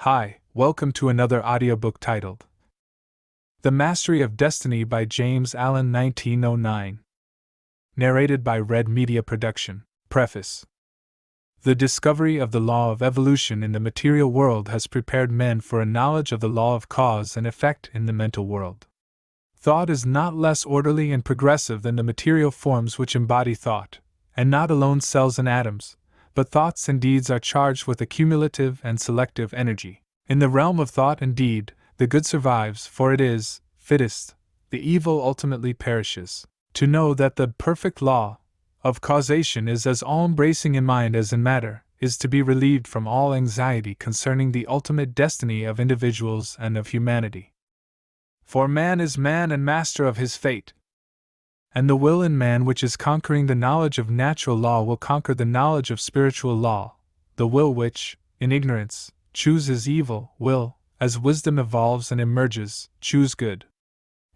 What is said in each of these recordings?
Hi, welcome to another audiobook titled The Mastery of Destiny by James Allen 1909. Narrated by Red Media Production. Preface. The discovery of the law of evolution in the material world has prepared men for a knowledge of the law of cause and effect in the mental world. Thought is not less orderly and progressive than the material forms which embody thought, and not alone cells and atoms, but thoughts and deeds are charged with a cumulative and selective energy. In the realm of thought and deed, the good survives, for it is fittest, the evil ultimately perishes. To know that the perfect law of causation is as all-embracing in mind as in matter, is to be relieved from all anxiety concerning the ultimate destiny of individuals and of humanity. For man is man and master of his fate. And the will in man which is conquering the knowledge of natural law will conquer the knowledge of spiritual law. The will which, in ignorance, chooses evil will, as wisdom evolves and emerges, choose good.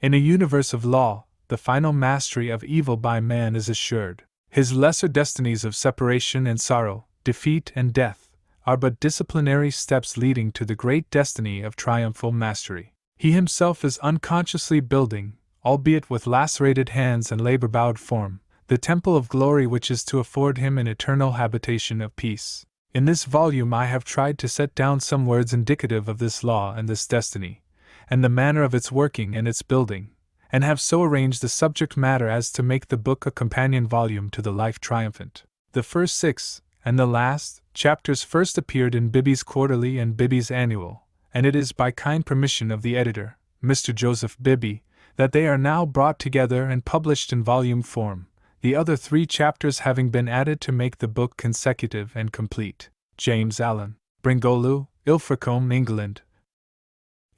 In a universe of law, the final mastery of evil by man is assured. His lesser destinies of separation and sorrow, defeat and death, are but disciplinary steps leading to the great destiny of triumphal mastery. He himself is unconsciously building, albeit with lacerated hands and labor-bowed form, the temple of glory which is to afford him an eternal habitation of peace. In this volume I have tried to set down some words indicative of this law and this destiny, and the manner of its working and its building, and have so arranged the subject matter as to make the book a companion volume to the Life Triumphant. The first 6, and the last, chapters first appeared in Bibby's Quarterly and Bibby's Annual, and it is by kind permission of the editor, Mr. Joseph Bibby, that they are now brought together and published in volume form, the other 3 chapters having been added to make the book consecutive and complete. James Allen, Bringolu, Ilfracombe, England.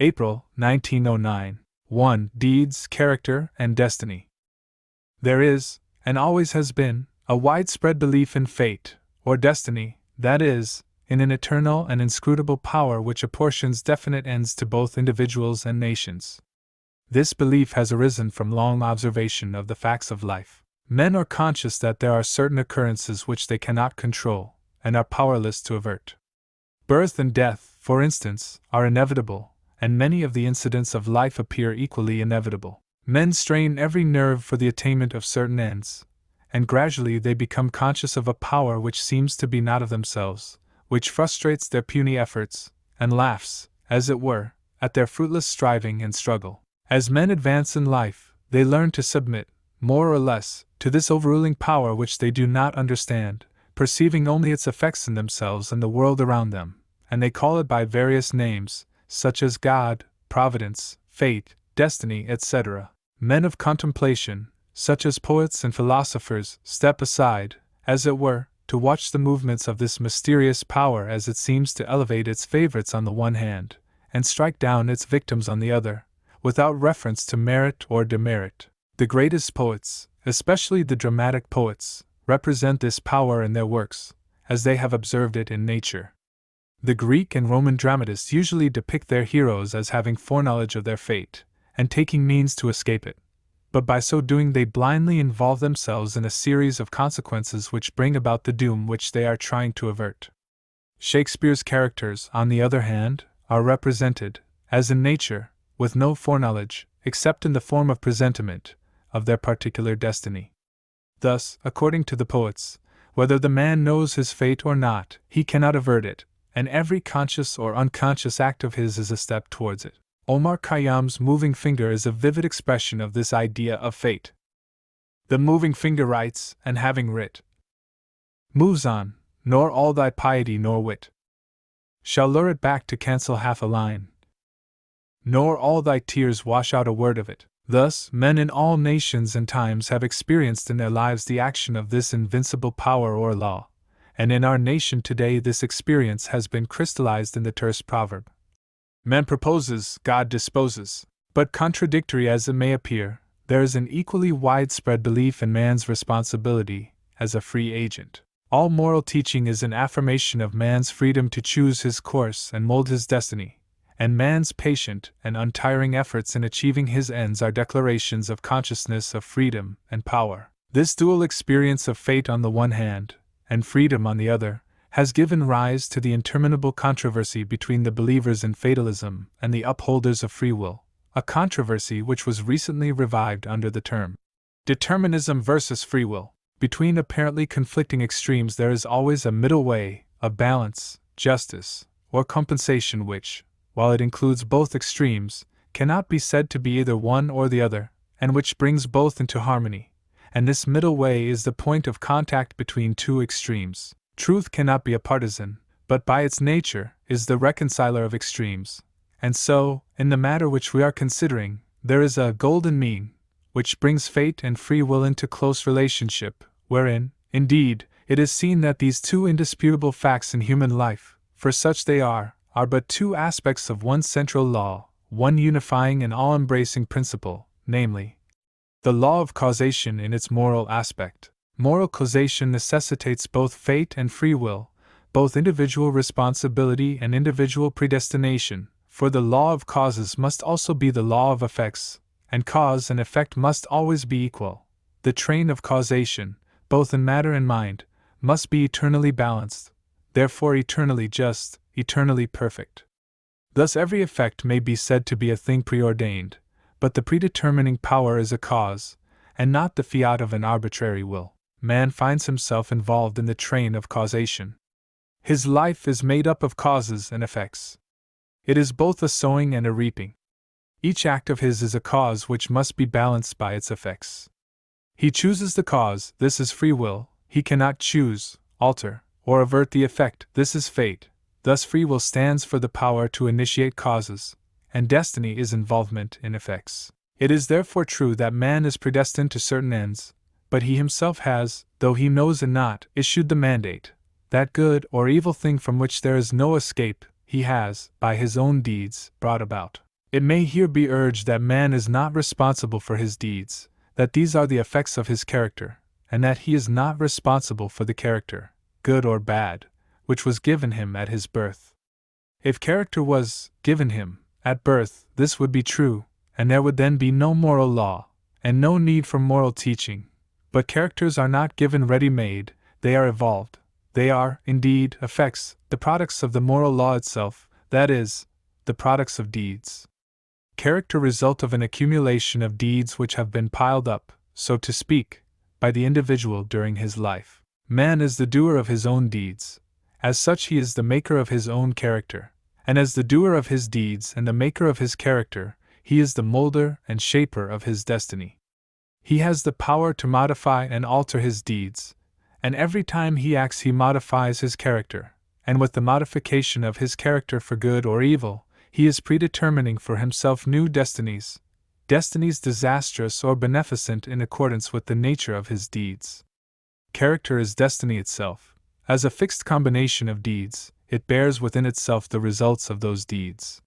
April, 1909. 1. Deeds, Character, and Destiny. There is, and always has been, a widespread belief in fate, or destiny, that is, in an eternal and inscrutable power which apportions definite ends to both individuals and nations. This belief has arisen from long observation of the facts of life. Men are conscious that there are certain occurrences which they cannot control, and are powerless to avert. Birth and death, for instance, are inevitable, and many of the incidents of life appear equally inevitable. Men strain every nerve for the attainment of certain ends, and gradually they become conscious of a power which seems to be not of themselves, which frustrates their puny efforts, and laughs, as it were, at their fruitless striving and struggle. As men advance in life, they learn to submit, more or less, to this overruling power which they do not understand, perceiving only its effects in themselves and the world around them, and they call it by various names, such as God, Providence, Fate, Destiny, etc. Men of contemplation, such as poets and philosophers, step aside, as it were, to watch the movements of this mysterious power as it seems to elevate its favorites on the one hand, and strike down its victims on the other, without reference to merit or demerit. The greatest poets, especially the dramatic poets, represent this power in their works, as they have observed it in nature. The Greek and Roman dramatists usually depict their heroes as having foreknowledge of their fate, and taking means to escape it, but by so doing they blindly involve themselves in a series of consequences which bring about the doom which they are trying to avert. Shakespeare's characters, on the other hand, are represented, as in nature, with no foreknowledge, except in the form of presentiment, of their particular destiny. Thus, according to the poets, whether the man knows his fate or not, he cannot avert it, and every conscious or unconscious act of his is a step towards it. Omar Khayyam's moving finger is a vivid expression of this idea of fate. The moving finger writes, and having writ, moves on, nor all thy piety nor wit shall lure it back to cancel half a line, nor all thy tears wash out a word of it. Thus, men in all nations and times have experienced in their lives the action of this invincible power or law, and in our nation today this experience has been crystallized in the terse proverb, man proposes, God disposes. But contradictory as it may appear, there is an equally widespread belief in man's responsibility as a free agent. All moral teaching is an affirmation of man's freedom to choose his course and mold his destiny, and man's patient and untiring efforts in achieving his ends are declarations of consciousness of freedom and power. This dual experience of fate on the one hand, and freedom on the other, has given rise to the interminable controversy between the believers in fatalism and the upholders of free will, a controversy which was recently revived under the term determinism versus free will. Between apparently conflicting extremes there is always a middle way, a balance, justice, or compensation which, while it includes both extremes, cannot be said to be either one or the other, and which brings both into harmony. And this middle way is the point of contact between two extremes. Truth cannot be a partisan, but by its nature is the reconciler of extremes. And so, in the matter which we are considering, there is a golden mean, which brings fate and free will into close relationship, wherein, indeed, it is seen that these two indisputable facts in human life, for such they are but two aspects of one central law, one unifying and all-embracing principle, namely, the law of causation in its moral aspect. Moral causation necessitates both fate and free will, both individual responsibility and individual predestination, for the law of causes must also be the law of effects, and cause and effect must always be equal. The train of causation, both in matter and mind, must be eternally balanced, therefore eternally just, eternally perfect. Thus every effect may be said to be a thing preordained, but the predetermining power is a cause, and not the fiat of an arbitrary will. Man finds himself involved in the train of causation. His life is made up of causes and effects. It is both a sowing and a reaping. Each act of his is a cause which must be balanced by its effects. He chooses the cause, this is free will; he cannot choose, alter, or avert the effect, this is fate. Thus free will stands for the power to initiate causes, and destiny is involvement in effects. It is therefore true that man is predestined to certain ends, but he himself has, though he knows it not, issued the mandate. That good or evil thing from which there is no escape, he has, by his own deeds, brought about. It may here be urged that man is not responsible for his deeds, that these are the effects of his character, and that he is not responsible for the character, good or bad, which was given him at his birth. If character was given him at birth, this would be true, and there would then be no moral law, and no need for moral teaching. But characters are not given ready-made, they are evolved. They are, indeed, effects, the products of the moral law itself, that is, the products of deeds. Character result of an accumulation of deeds which have been piled up, so to speak, by the individual during his life. Man is the doer of his own deeds. As such he is the maker of his own character, and as the doer of his deeds and the maker of his character, he is the molder and shaper of his destiny. He has the power to modify and alter his deeds, and every time he acts he modifies his character, and with the modification of his character for good or evil, he is predetermining for himself new destinies, destinies disastrous or beneficent in accordance with the nature of his deeds. Character is destiny itself. As a fixed combination of deeds, it bears within itself the results of those deeds.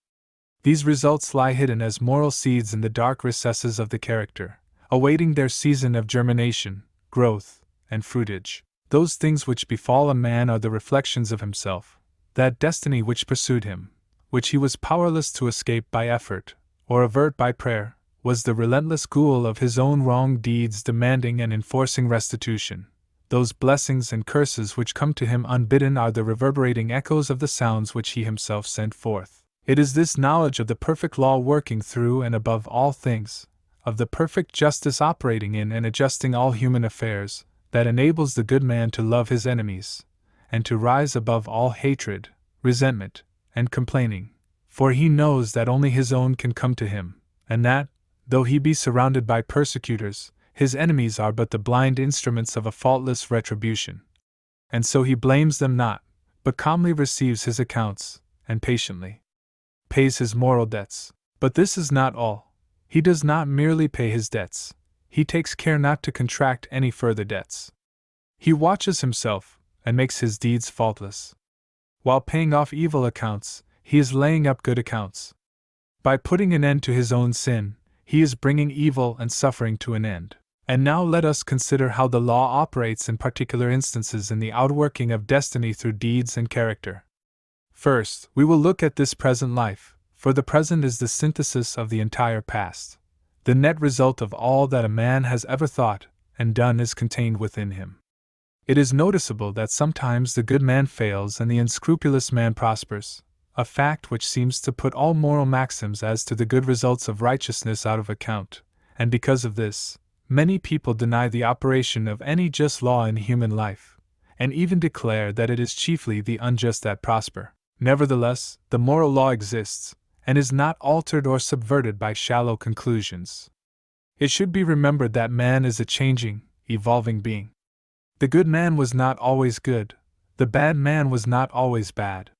These results lie hidden as moral seeds in the dark recesses of the character, awaiting their season of germination, growth, and fruitage. Those things which befall a man are the reflections of himself, that destiny which pursued him, which he was powerless to escape by effort, or avert by prayer, was the relentless ghoul of his own wrong deeds demanding and enforcing restitution. Those blessings and curses which come to him unbidden are the reverberating echoes of the sounds which he himself sent forth. It is this knowledge of the perfect law working through and above all things, of the perfect justice operating in and adjusting all human affairs, that enables the good man to love his enemies, and to rise above all hatred, resentment, and complaining, for he knows that only his own can come to him, and that, though he be surrounded by persecutors, his enemies are but the blind instruments of a faultless retribution. And so he blames them not, but calmly receives his accounts, and patiently pays his moral debts. But this is not all. He does not merely pay his debts, he takes care not to contract any further debts. He watches himself, and makes his deeds faultless. While paying off evil accounts, he is laying up good accounts. By putting an end to his own sin, he is bringing evil and suffering to an end. And now let us consider how the law operates in particular instances in the outworking of destiny through deeds and character. First, we will look at this present life, for the present is the synthesis of the entire past. The net result of all that a man has ever thought and done is contained within him. It is noticeable that sometimes the good man fails and the unscrupulous man prospers, a fact which seems to put all moral maxims as to the good results of righteousness out of account, and because of this, many people deny the operation of any just law in human life, and even declare that it is chiefly the unjust that prosper. Nevertheless, the moral law exists, and is not altered or subverted by shallow conclusions. It should be remembered that man is a changing, evolving being. The good man was not always good, the bad man was not always bad.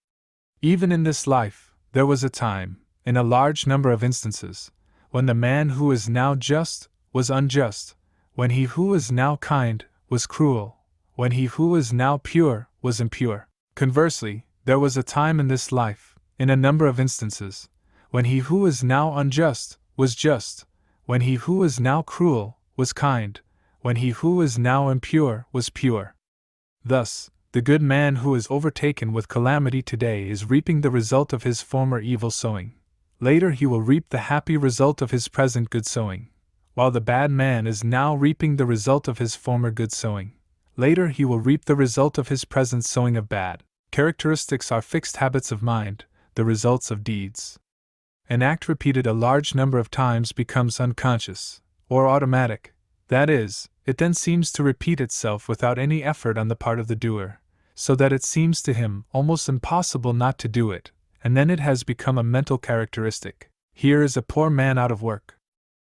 Even in this life, there was a time, in a large number of instances, when the man who is now just was unjust, when he who is now kind was cruel, when he who is now pure was impure. Conversely, there was a time in this life, in a number of instances, when he who is now unjust was just, when he who is now cruel was kind, when he who is now impure was pure. Thus, the good man who is overtaken with calamity today is reaping the result of his former evil sowing. Later he will reap the happy result of his present good sowing, while the bad man is now reaping the result of his former good sowing. Later he will reap the result of his present sowing of bad. Characteristics are fixed habits of mind, the results of deeds. An act repeated a large number of times becomes unconscious, or automatic, that is, it then seems to repeat itself without any effort on the part of the doer, so that it seems to him almost impossible not to do it, and then it has become a mental characteristic. Here is a poor man out of work.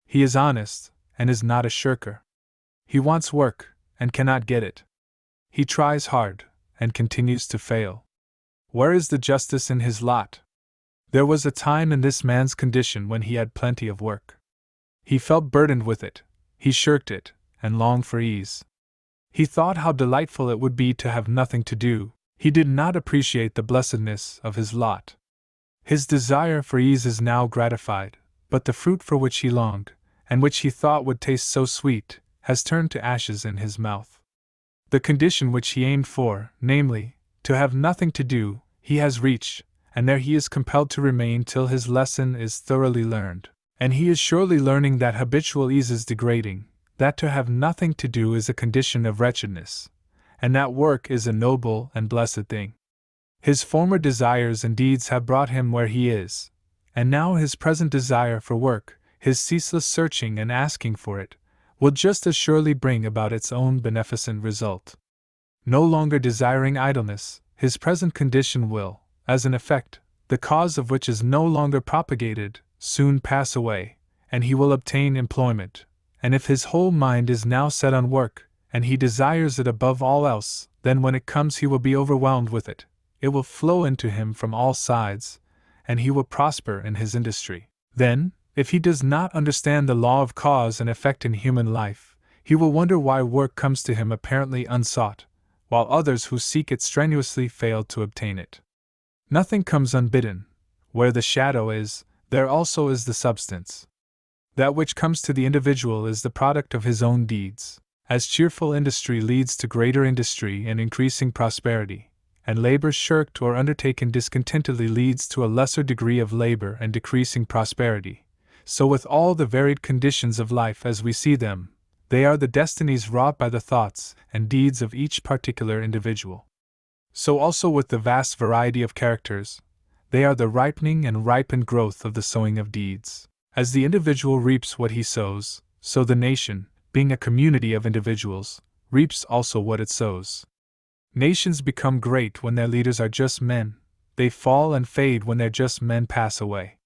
He is honest, and is not a shirker. He wants work, and cannot get it. He tries hard, and continues to fail. Where is the justice in his lot? There was a time in this man's condition when he had plenty of work. He felt burdened with it, he shirked it, and longed for ease. He thought how delightful it would be to have nothing to do. He did not appreciate the blessedness of his lot. His desire for ease is now gratified, but the fruit for which he longed, and which he thought would taste so sweet, has turned to ashes in his mouth. The condition which he aimed for, namely, to have nothing to do, he has reached, and there he is compelled to remain till his lesson is thoroughly learned. And he is surely learning that habitual ease is degrading, that to have nothing to do is a condition of wretchedness, and that work is a noble and blessed thing. His former desires and deeds have brought him where he is, and now his present desire for work, his ceaseless searching and asking for it, will just as surely bring about its own beneficent result. No longer desiring idleness, his present condition will, as an effect, the cause of which is no longer propagated, soon pass away, and he will obtain employment. And if his whole mind is now set on work, and he desires it above all else, then when it comes he will be overwhelmed with it. It will flow into him from all sides, and he will prosper in his industry. Then, if he does not understand the law of cause and effect in human life, he will wonder why work comes to him apparently unsought, while others who seek it strenuously fail to obtain it. Nothing comes unbidden. Where the shadow is, there also is the substance. That which comes to the individual is the product of his own deeds. As cheerful industry leads to greater industry and increasing prosperity, and labor shirked or undertaken discontentedly leads to a lesser degree of labor and decreasing prosperity, so with all the varied conditions of life as we see them, they are the destinies wrought by the thoughts and deeds of each particular individual. So also with the vast variety of characters, they are the ripening and ripened growth of the sowing of deeds. As the individual reaps what he sows, so the nation, being a community of individuals, reaps also what it sows. Nations become great when their leaders are just men, they fall and fade when their just men pass away.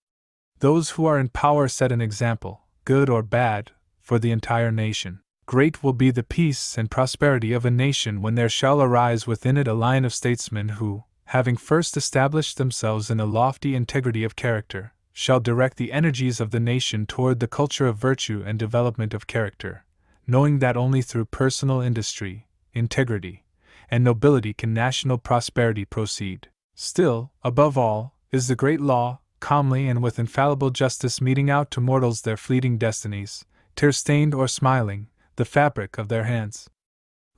Those who are in power set an example, good or bad, for the entire nation. Great will be the peace and prosperity of a nation when there shall arise within it a line of statesmen who, having first established themselves in a lofty integrity of character, shall direct the energies of the nation toward the culture of virtue and development of character, knowing that only through personal industry, integrity, and nobility can national prosperity proceed. Still, above all, is the great law, calmly and with infallible justice meting out to mortals their fleeting destinies, tear-stained or smiling, the fabric of their hands.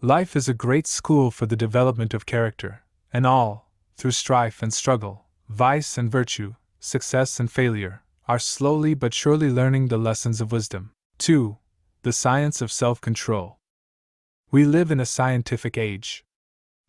Life is a great school for the development of character, and all, through strife and struggle, vice and virtue, success and failure, are slowly but surely learning the lessons of wisdom. 2. The science of self-control. We live in a scientific age.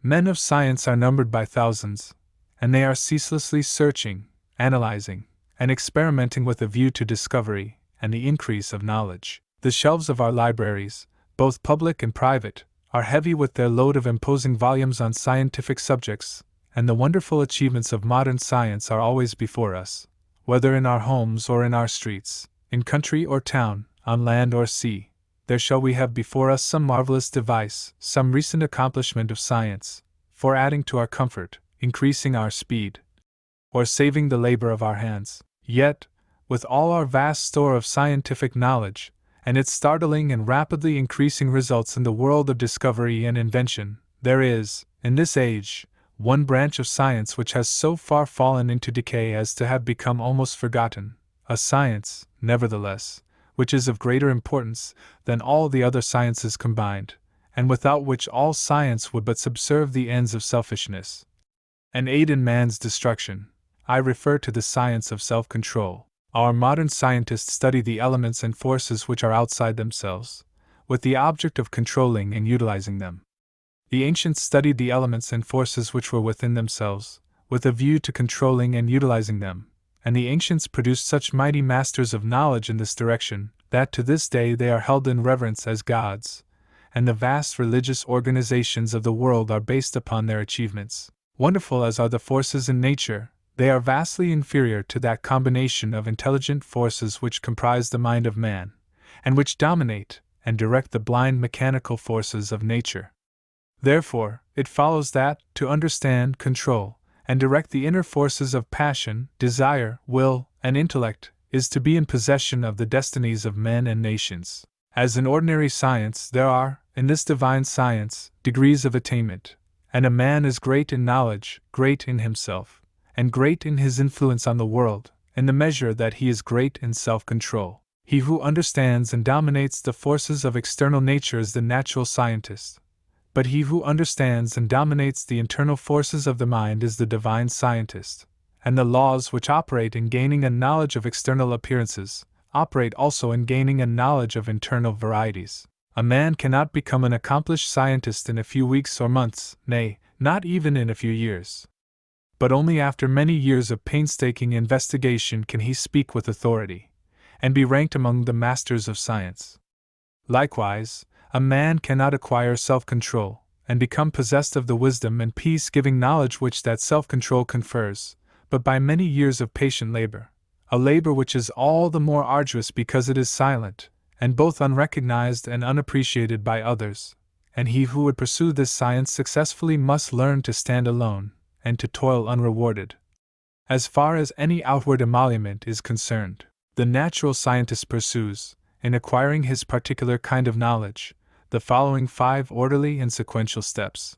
Men of science are numbered by thousands, and they are ceaselessly searching, analyzing, and experimenting with a view to discovery and the increase of knowledge. The shelves of our libraries, both public and private, are heavy with their load of imposing volumes on scientific subjects, and the wonderful achievements of modern science are always before us, whether in our homes or in our streets, in country or town, on land or sea. There shall we have before us some marvelous device, some recent accomplishment of science, for adding to our comfort, increasing our speed, or saving the labor of our hands. Yet, with all our vast store of scientific knowledge, and its startling and rapidly increasing results in the world of discovery and invention, there is, in this age, one branch of science which has so far fallen into decay as to have become almost forgotten, a science, nevertheless, which is of greater importance than all the other sciences combined, and without which all science would but subserve the ends of selfishness and aid in man's destruction. I refer to the science of self-control. Our modern scientists study the elements and forces which are outside themselves, with the object of controlling and utilizing them. The ancients studied the elements and forces which were within themselves, with a view to controlling and utilizing them, and the ancients produced such mighty masters of knowledge in this direction, that to this day they are held in reverence as gods, and the vast religious organizations of the world are based upon their achievements. Wonderful as are the forces in nature, they are vastly inferior to that combination of intelligent forces which comprise the mind of man, and which dominate and direct the blind mechanical forces of nature. Therefore, it follows that, to understand, control, and direct the inner forces of passion, desire, will, and intellect, is to be in possession of the destinies of men and nations. As in ordinary science, there are, in this divine science, degrees of attainment, and a man is great in knowledge, great in himself, and great in his influence on the world, in the measure that he is great in self-control. He who understands and dominates the forces of external nature is the natural scientist, but he who understands and dominates the internal forces of the mind is the divine scientist, and the laws which operate in gaining a knowledge of external appearances operate also in gaining a knowledge of internal varieties. A man cannot become an accomplished scientist in a few weeks or months, nay, not even in a few years. But only after many years of painstaking investigation can he speak with authority, and be ranked among the masters of science. Likewise, a man cannot acquire self-control, and become possessed of the wisdom and peace-giving knowledge which that self-control confers, but by many years of patient labor, a labor which is all the more arduous because it is silent, and both unrecognized and unappreciated by others, and he who would pursue this science successfully must learn to stand alone, and to toil unrewarded. As far as any outward emolument is concerned, the natural scientist pursues, in acquiring his particular kind of knowledge, the following 5 orderly and sequential steps.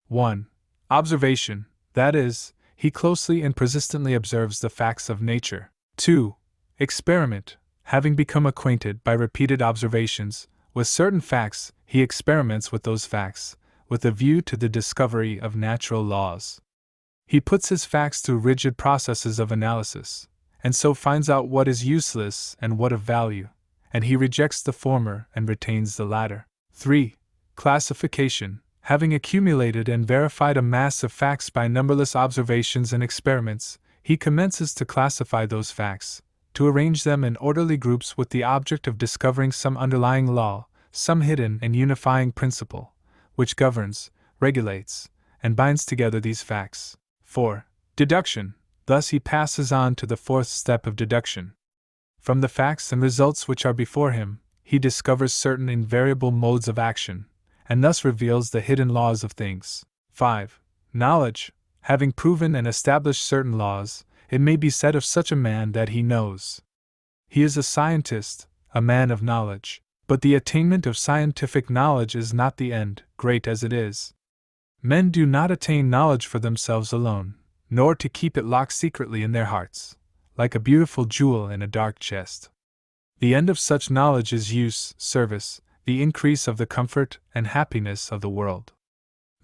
1. Observation, that is, he closely and persistently observes the facts of nature. 2. Experiment, having become acquainted by repeated observations with certain facts, he experiments with those facts, with a view to the discovery of natural laws. He puts his facts through rigid processes of analysis, and so finds out what is useless and what of value, and he rejects the former and retains the latter. 3. Classification, having accumulated and verified a mass of facts by numberless observations and experiments, he commences to classify those facts, to arrange them in orderly groups with the object of discovering some underlying law, some hidden and unifying principle, which governs, regulates, and binds together these facts. 4. Deduction. Thus he passes on to the 4th step of deduction. From the facts and results which are before him, he discovers certain invariable modes of action, and thus reveals the hidden laws of things. 5. Knowledge. Having proven and established certain laws, it may be said of such a man that he knows. He is a scientist, a man of knowledge. But the attainment of scientific knowledge is not the end, great as it is. Men do not attain knowledge for themselves alone, nor to keep it locked secretly in their hearts, like a beautiful jewel in a dark chest. The end of such knowledge is use, service, the increase of the comfort and happiness of the world.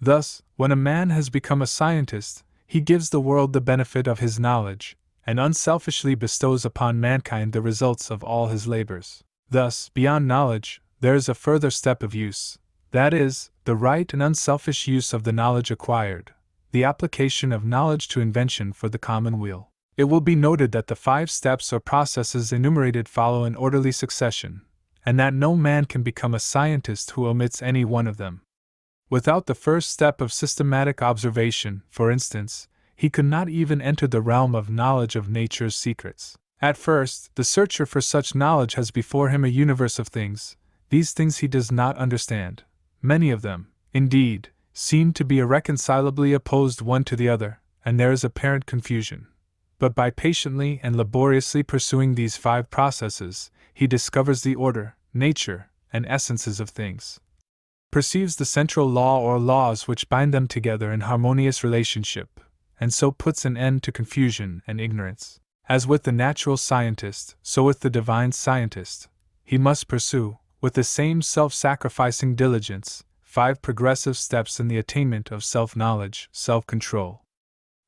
Thus, when a man has become a scientist, he gives the world the benefit of his knowledge, and unselfishly bestows upon mankind the results of all his labors. Thus, beyond knowledge, there is a further step of use, That is, the right and unselfish use of the knowledge acquired, the application of knowledge to invention for the common weal. It will be noted that the 5 steps or processes enumerated follow in orderly succession, and that no man can become a scientist who omits any one of them. Without the first step of systematic observation, for instance, he could not even enter the realm of knowledge of nature's secrets. At first, the searcher for such knowledge has before him a universe of things. These things he does not understand. Many of them, indeed, seem to be irreconcilably opposed one to the other, and there is apparent confusion. But by patiently and laboriously pursuing these 5 processes, he discovers the order, nature, and essences of things, perceives the central law or laws which bind them together in harmonious relationship, and so puts an end to confusion and ignorance. As with the natural scientist, so with the divine scientist, he must pursue, with the same self-sacrificing diligence, 5 progressive steps in the attainment of self-knowledge, self-control.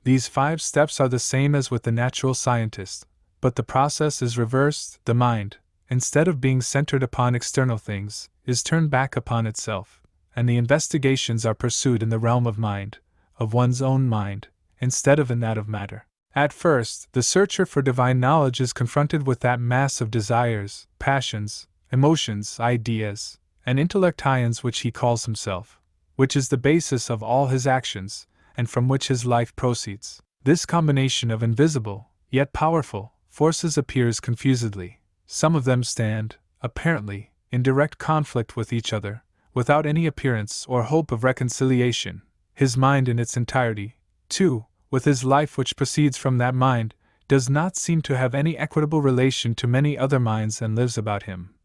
These 5 steps are the same as with the natural scientist, but the process is reversed. The mind, instead of being centered upon external things, is turned back upon itself, and the investigations are pursued in the realm of mind, of one's own mind, instead of in that of matter. At first, the searcher for divine knowledge is confronted with that mass of desires, passions, emotions, ideas, and intellections which he calls himself, which is the basis of all his actions, and from which his life proceeds. This combination of invisible, yet powerful, forces appears confusedly. Some of them stand, apparently, in direct conflict with each other, without any appearance or hope of reconciliation. His mind in its entirety, too, with his life which proceeds from that mind, does not seem to have any equitable relation to many other minds and lives about him.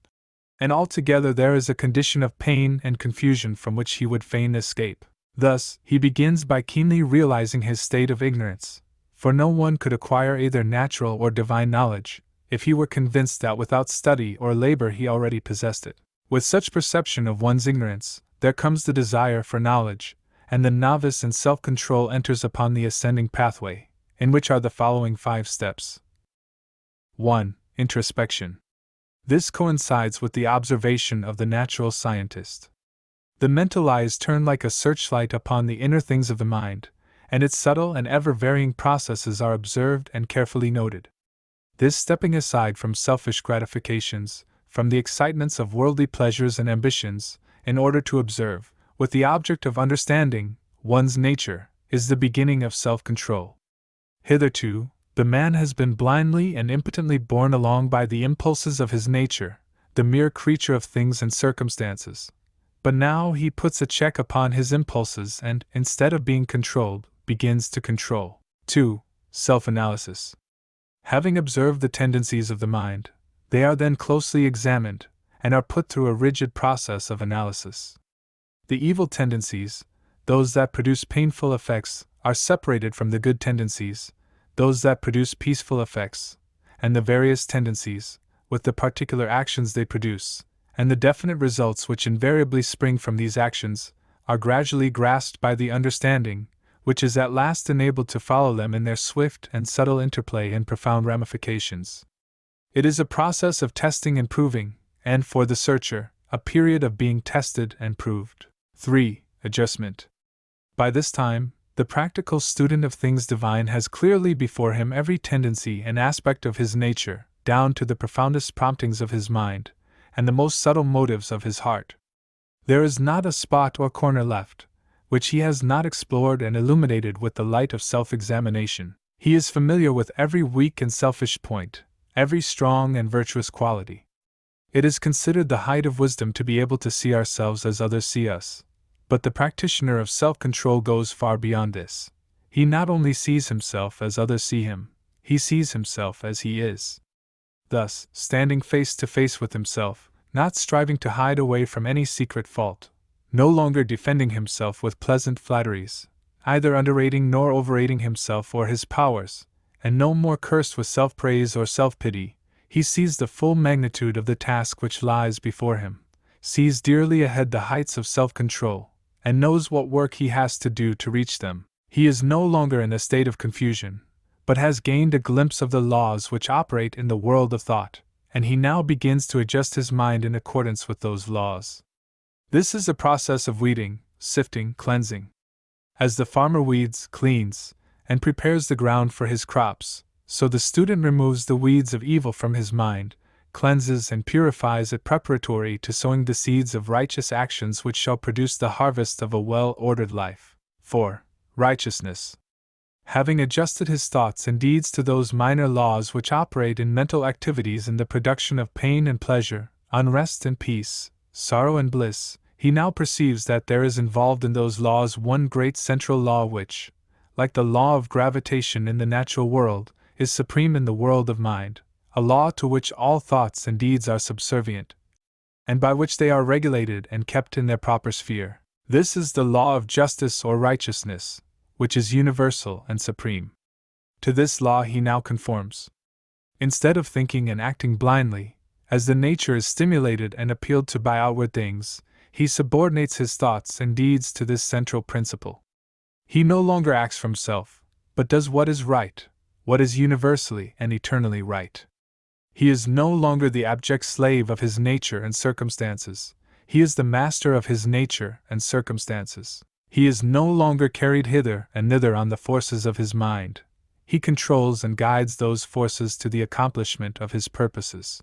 And altogether there is a condition of pain and confusion from which he would fain escape. Thus, he begins by keenly realizing his state of ignorance, for no one could acquire either natural or divine knowledge, if he were convinced that without study or labor he already possessed it. With such perception of one's ignorance, there comes the desire for knowledge, and the novice in self-control enters upon the ascending pathway, in which are the following 5 steps. 1. Introspection. This coincides with the observation of the natural scientist. The mental eye is turned like a searchlight upon the inner things of the mind, and its subtle and ever-varying processes are observed and carefully noted. This stepping aside from selfish gratifications, from the excitements of worldly pleasures and ambitions, in order to observe, with the object of understanding, one's nature, is the beginning of self-control. Hitherto, the man has been blindly and impotently borne along by the impulses of his nature, the mere creature of things and circumstances. But now he puts a check upon his impulses and, instead of being controlled, begins to control. 2. Self-analysis. Having observed the tendencies of the mind, they are then closely examined, and are put through a rigid process of analysis. The evil tendencies, those that produce painful effects, are separated from the good tendencies, those that produce peaceful effects, and the various tendencies, with the particular actions they produce, and the definite results which invariably spring from these actions, are gradually grasped by the understanding, which is at last enabled to follow them in their swift and subtle interplay and profound ramifications. It is a process of testing and proving, and for the searcher, a period of being tested and proved. 3. Adjustment. By this time, the practical student of things divine has clearly before him every tendency and aspect of his nature, down to the profoundest promptings of his mind, and the most subtle motives of his heart. There is not a spot or corner left, which he has not explored and illuminated with the light of self-examination. He is familiar with every weak and selfish point, every strong and virtuous quality. It is considered the height of wisdom to be able to see ourselves as others see us. But the practitioner of self-control goes far beyond this. He not only sees himself as others see him, he sees himself as he is. Thus, standing face to face with himself, not striving to hide away from any secret fault, no longer defending himself with pleasant flatteries, either underrating nor overrating himself or his powers, and no more cursed with self-praise or self-pity, he sees the full magnitude of the task which lies before him, sees dearly ahead the heights of self-control, and knows what work he has to do to reach them. He is no longer in a state of confusion, but has gained a glimpse of the laws which operate in the world of thought, and he now begins to adjust his mind in accordance with those laws. This is a process of weeding, sifting, cleansing. As the farmer weeds, cleans, and prepares the ground for his crops, so the student removes the weeds of evil from his mind, cleanses and purifies it preparatory to sowing the seeds of righteous actions which shall produce the harvest of a well-ordered life. 4. Righteousness. Having adjusted his thoughts and deeds to those minor laws which operate in mental activities in the production of pain and pleasure, unrest and peace, sorrow and bliss, he now perceives that there is involved in those laws one great central law which, like the law of gravitation in the natural world, is supreme in the world of mind, a law to which all thoughts and deeds are subservient, and by which they are regulated and kept in their proper sphere. This is the law of justice or righteousness, which is universal and supreme. To this law he now conforms. Instead of thinking and acting blindly, as the nature is stimulated and appealed to by outward things, he subordinates his thoughts and deeds to this central principle. He no longer acts from self, but does what is right, what is universally and eternally right. He is no longer the abject slave of his nature and circumstances. He is the master of his nature and circumstances. He is no longer carried hither and thither on the forces of his mind. He controls and guides those forces to the accomplishment of his purposes.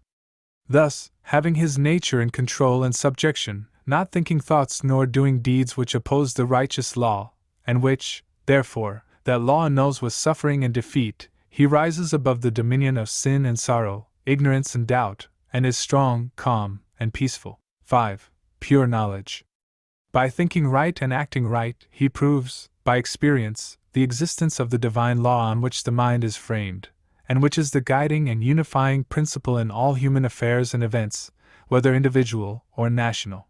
Thus, having his nature in control and subjection, not thinking thoughts nor doing deeds which oppose the righteous law, and which, therefore, that law annuls with suffering and defeat, he rises above the dominion of sin and sorrow, ignorance and doubt, and is strong, calm, and peaceful. 5. Pure knowledge. By thinking right and acting right, he proves, by experience, the existence of the divine law on which the mind is framed, and which is the guiding and unifying principle in all human affairs and events, whether individual or national.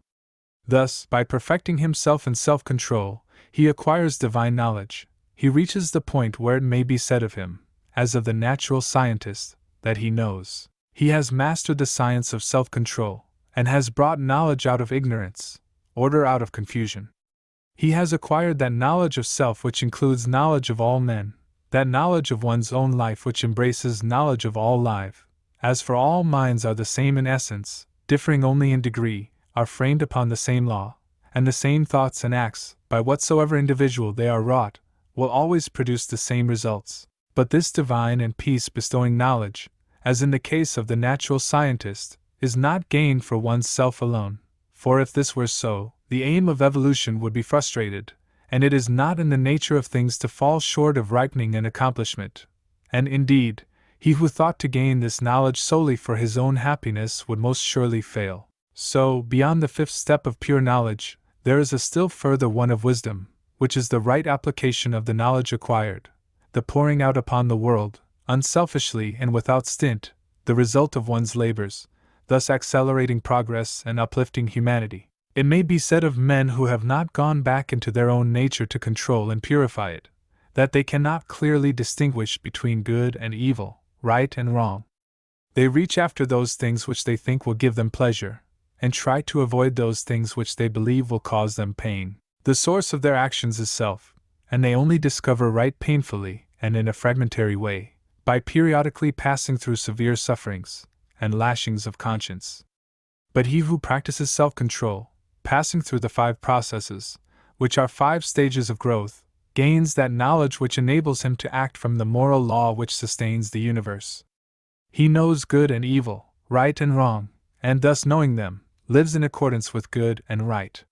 Thus, by perfecting himself in self-control, he acquires divine knowledge. He reaches the point where it may be said of him, as of the natural scientist, that he knows. He has mastered the science of self-control, and has brought knowledge out of ignorance, order out of confusion. He has acquired that knowledge of self which includes knowledge of all men, that knowledge of one's own life which embraces knowledge of all life. As for all minds are the same in essence, differing only in degree, are framed upon the same law, and the same thoughts and acts, by whatsoever individual they are wrought, will always produce the same results. But this divine and peace-bestowing knowledge, as in the case of the natural scientist, is not gained for one's self alone, for if this were so, the aim of evolution would be frustrated, and it is not in the nature of things to fall short of ripening and accomplishment. And indeed, he who thought to gain this knowledge solely for his own happiness would most surely fail. So, beyond the fifth step of pure knowledge, there is a still further one of wisdom, which is the right application of the knowledge acquired, the pouring out upon the world, unselfishly and without stint, the result of one's labors, thus accelerating progress and uplifting humanity. It may be said of men who have not gone back into their own nature to control and purify it, that they cannot clearly distinguish between good and evil, right and wrong. They reach after those things which they think will give them pleasure, and try to avoid those things which they believe will cause them pain. The source of their actions is self, and they only discover right painfully and in a fragmentary way, by periodically passing through severe sufferings and lashings of conscience. But he who practices self-control, passing through the 5 processes, which are 5 stages of growth, gains that knowledge which enables him to act from the moral law which sustains the universe. He knows good and evil, right and wrong, and thus knowing them, lives in accordance with good and right.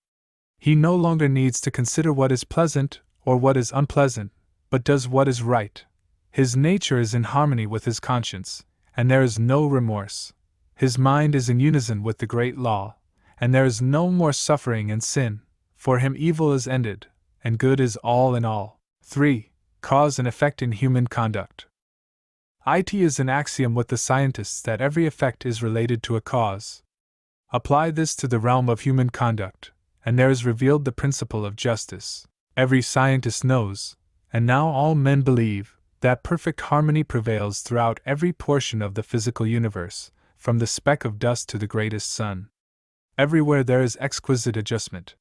He no longer needs to consider what is pleasant or what is unpleasant, but does what is right. His nature is in harmony with his conscience, and there is no remorse. His mind is in unison with the great law, and there is no more suffering and sin. For him evil is ended, and good is all in all. 3. Cause and effect in human conduct. It is an axiom with the scientists that every effect is related to a cause. Apply this to the realm of human conduct, and there is revealed the principle of justice. Every scientist knows, and now all men believe, that perfect harmony prevails throughout every portion of the physical universe, from the speck of dust to the greatest sun. Everywhere there is exquisite adjustment.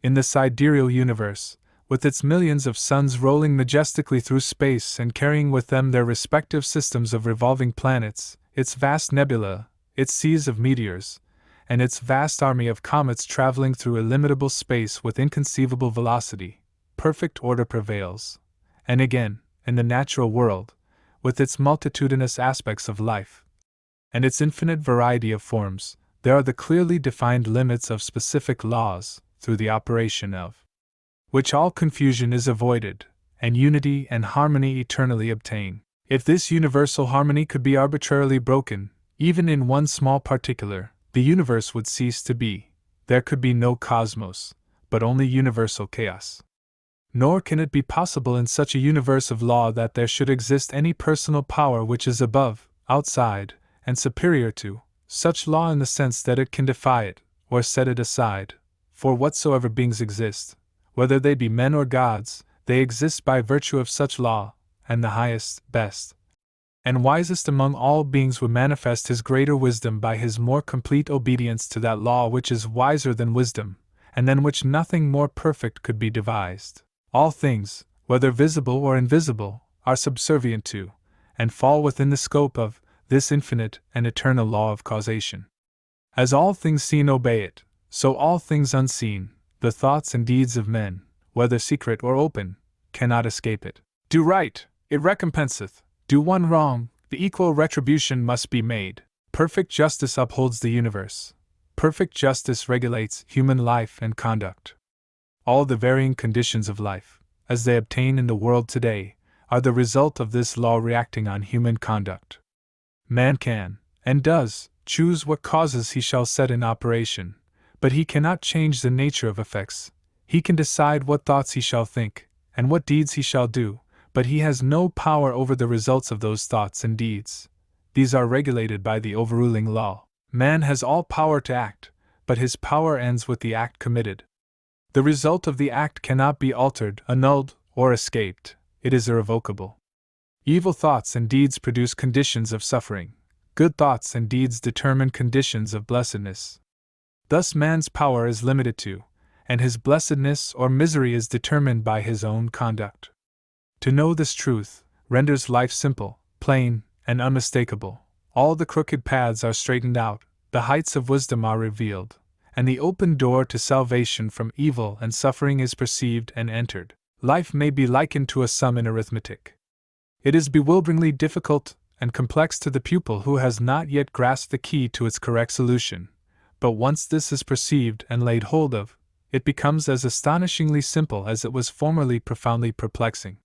In the sidereal universe, with its millions of suns rolling majestically through space and carrying with them their respective systems of revolving planets, its vast nebula, its seas of meteors, and its vast army of comets traveling through illimitable space with inconceivable velocity, perfect order prevails. And again, in the natural world, with its multitudinous aspects of life, and its infinite variety of forms, there are the clearly defined limits of specific laws, through the operation of which all confusion is avoided, and unity and harmony eternally obtain. If this universal harmony could be arbitrarily broken, even in one small particular, the universe would cease to be. There could be no cosmos, but only universal chaos. Nor can it be possible in such a universe of law that there should exist any personal power which is above, outside, and superior to such law in the sense that it can defy it, or set it aside, for whatsoever beings exist, whether they be men or gods, they exist by virtue of such law, and the highest, best, and wisest among all beings would manifest his greater wisdom by his more complete obedience to that law which is wiser than wisdom, and than which nothing more perfect could be devised. All things, whether visible or invisible, are subservient to, and fall within the scope of, this infinite and eternal law of causation. As all things seen obey it, so all things unseen, the thoughts and deeds of men, whether secret or open, cannot escape it. Do right, it recompenseth. Do one wrong, the equal retribution must be made. Perfect justice upholds the universe. Perfect justice regulates human life and conduct. All the varying conditions of life, as they obtain in the world today, are the result of this law reacting on human conduct. Man can, and does, choose what causes he shall set in operation, but he cannot change the nature of effects. He can decide what thoughts he shall think, and what deeds he shall do, but he has no power over the results of those thoughts and deeds. These are regulated by the overruling law. Man has all power to act, but his power ends with the act committed. The result of the act cannot be altered, annulled, or escaped. It is irrevocable. Evil thoughts and deeds produce conditions of suffering. Good thoughts and deeds determine conditions of blessedness. Thus man's power is limited to, and his blessedness or misery is determined by his own conduct. To know this truth renders life simple, plain, and unmistakable. All the crooked paths are straightened out, the heights of wisdom are revealed, and the open door to salvation from evil and suffering is perceived and entered. Life may be likened to a sum in arithmetic. It is bewilderingly difficult and complex to the pupil who has not yet grasped the key to its correct solution, but once this is perceived and laid hold of, it becomes as astonishingly simple as it was formerly profoundly perplexing.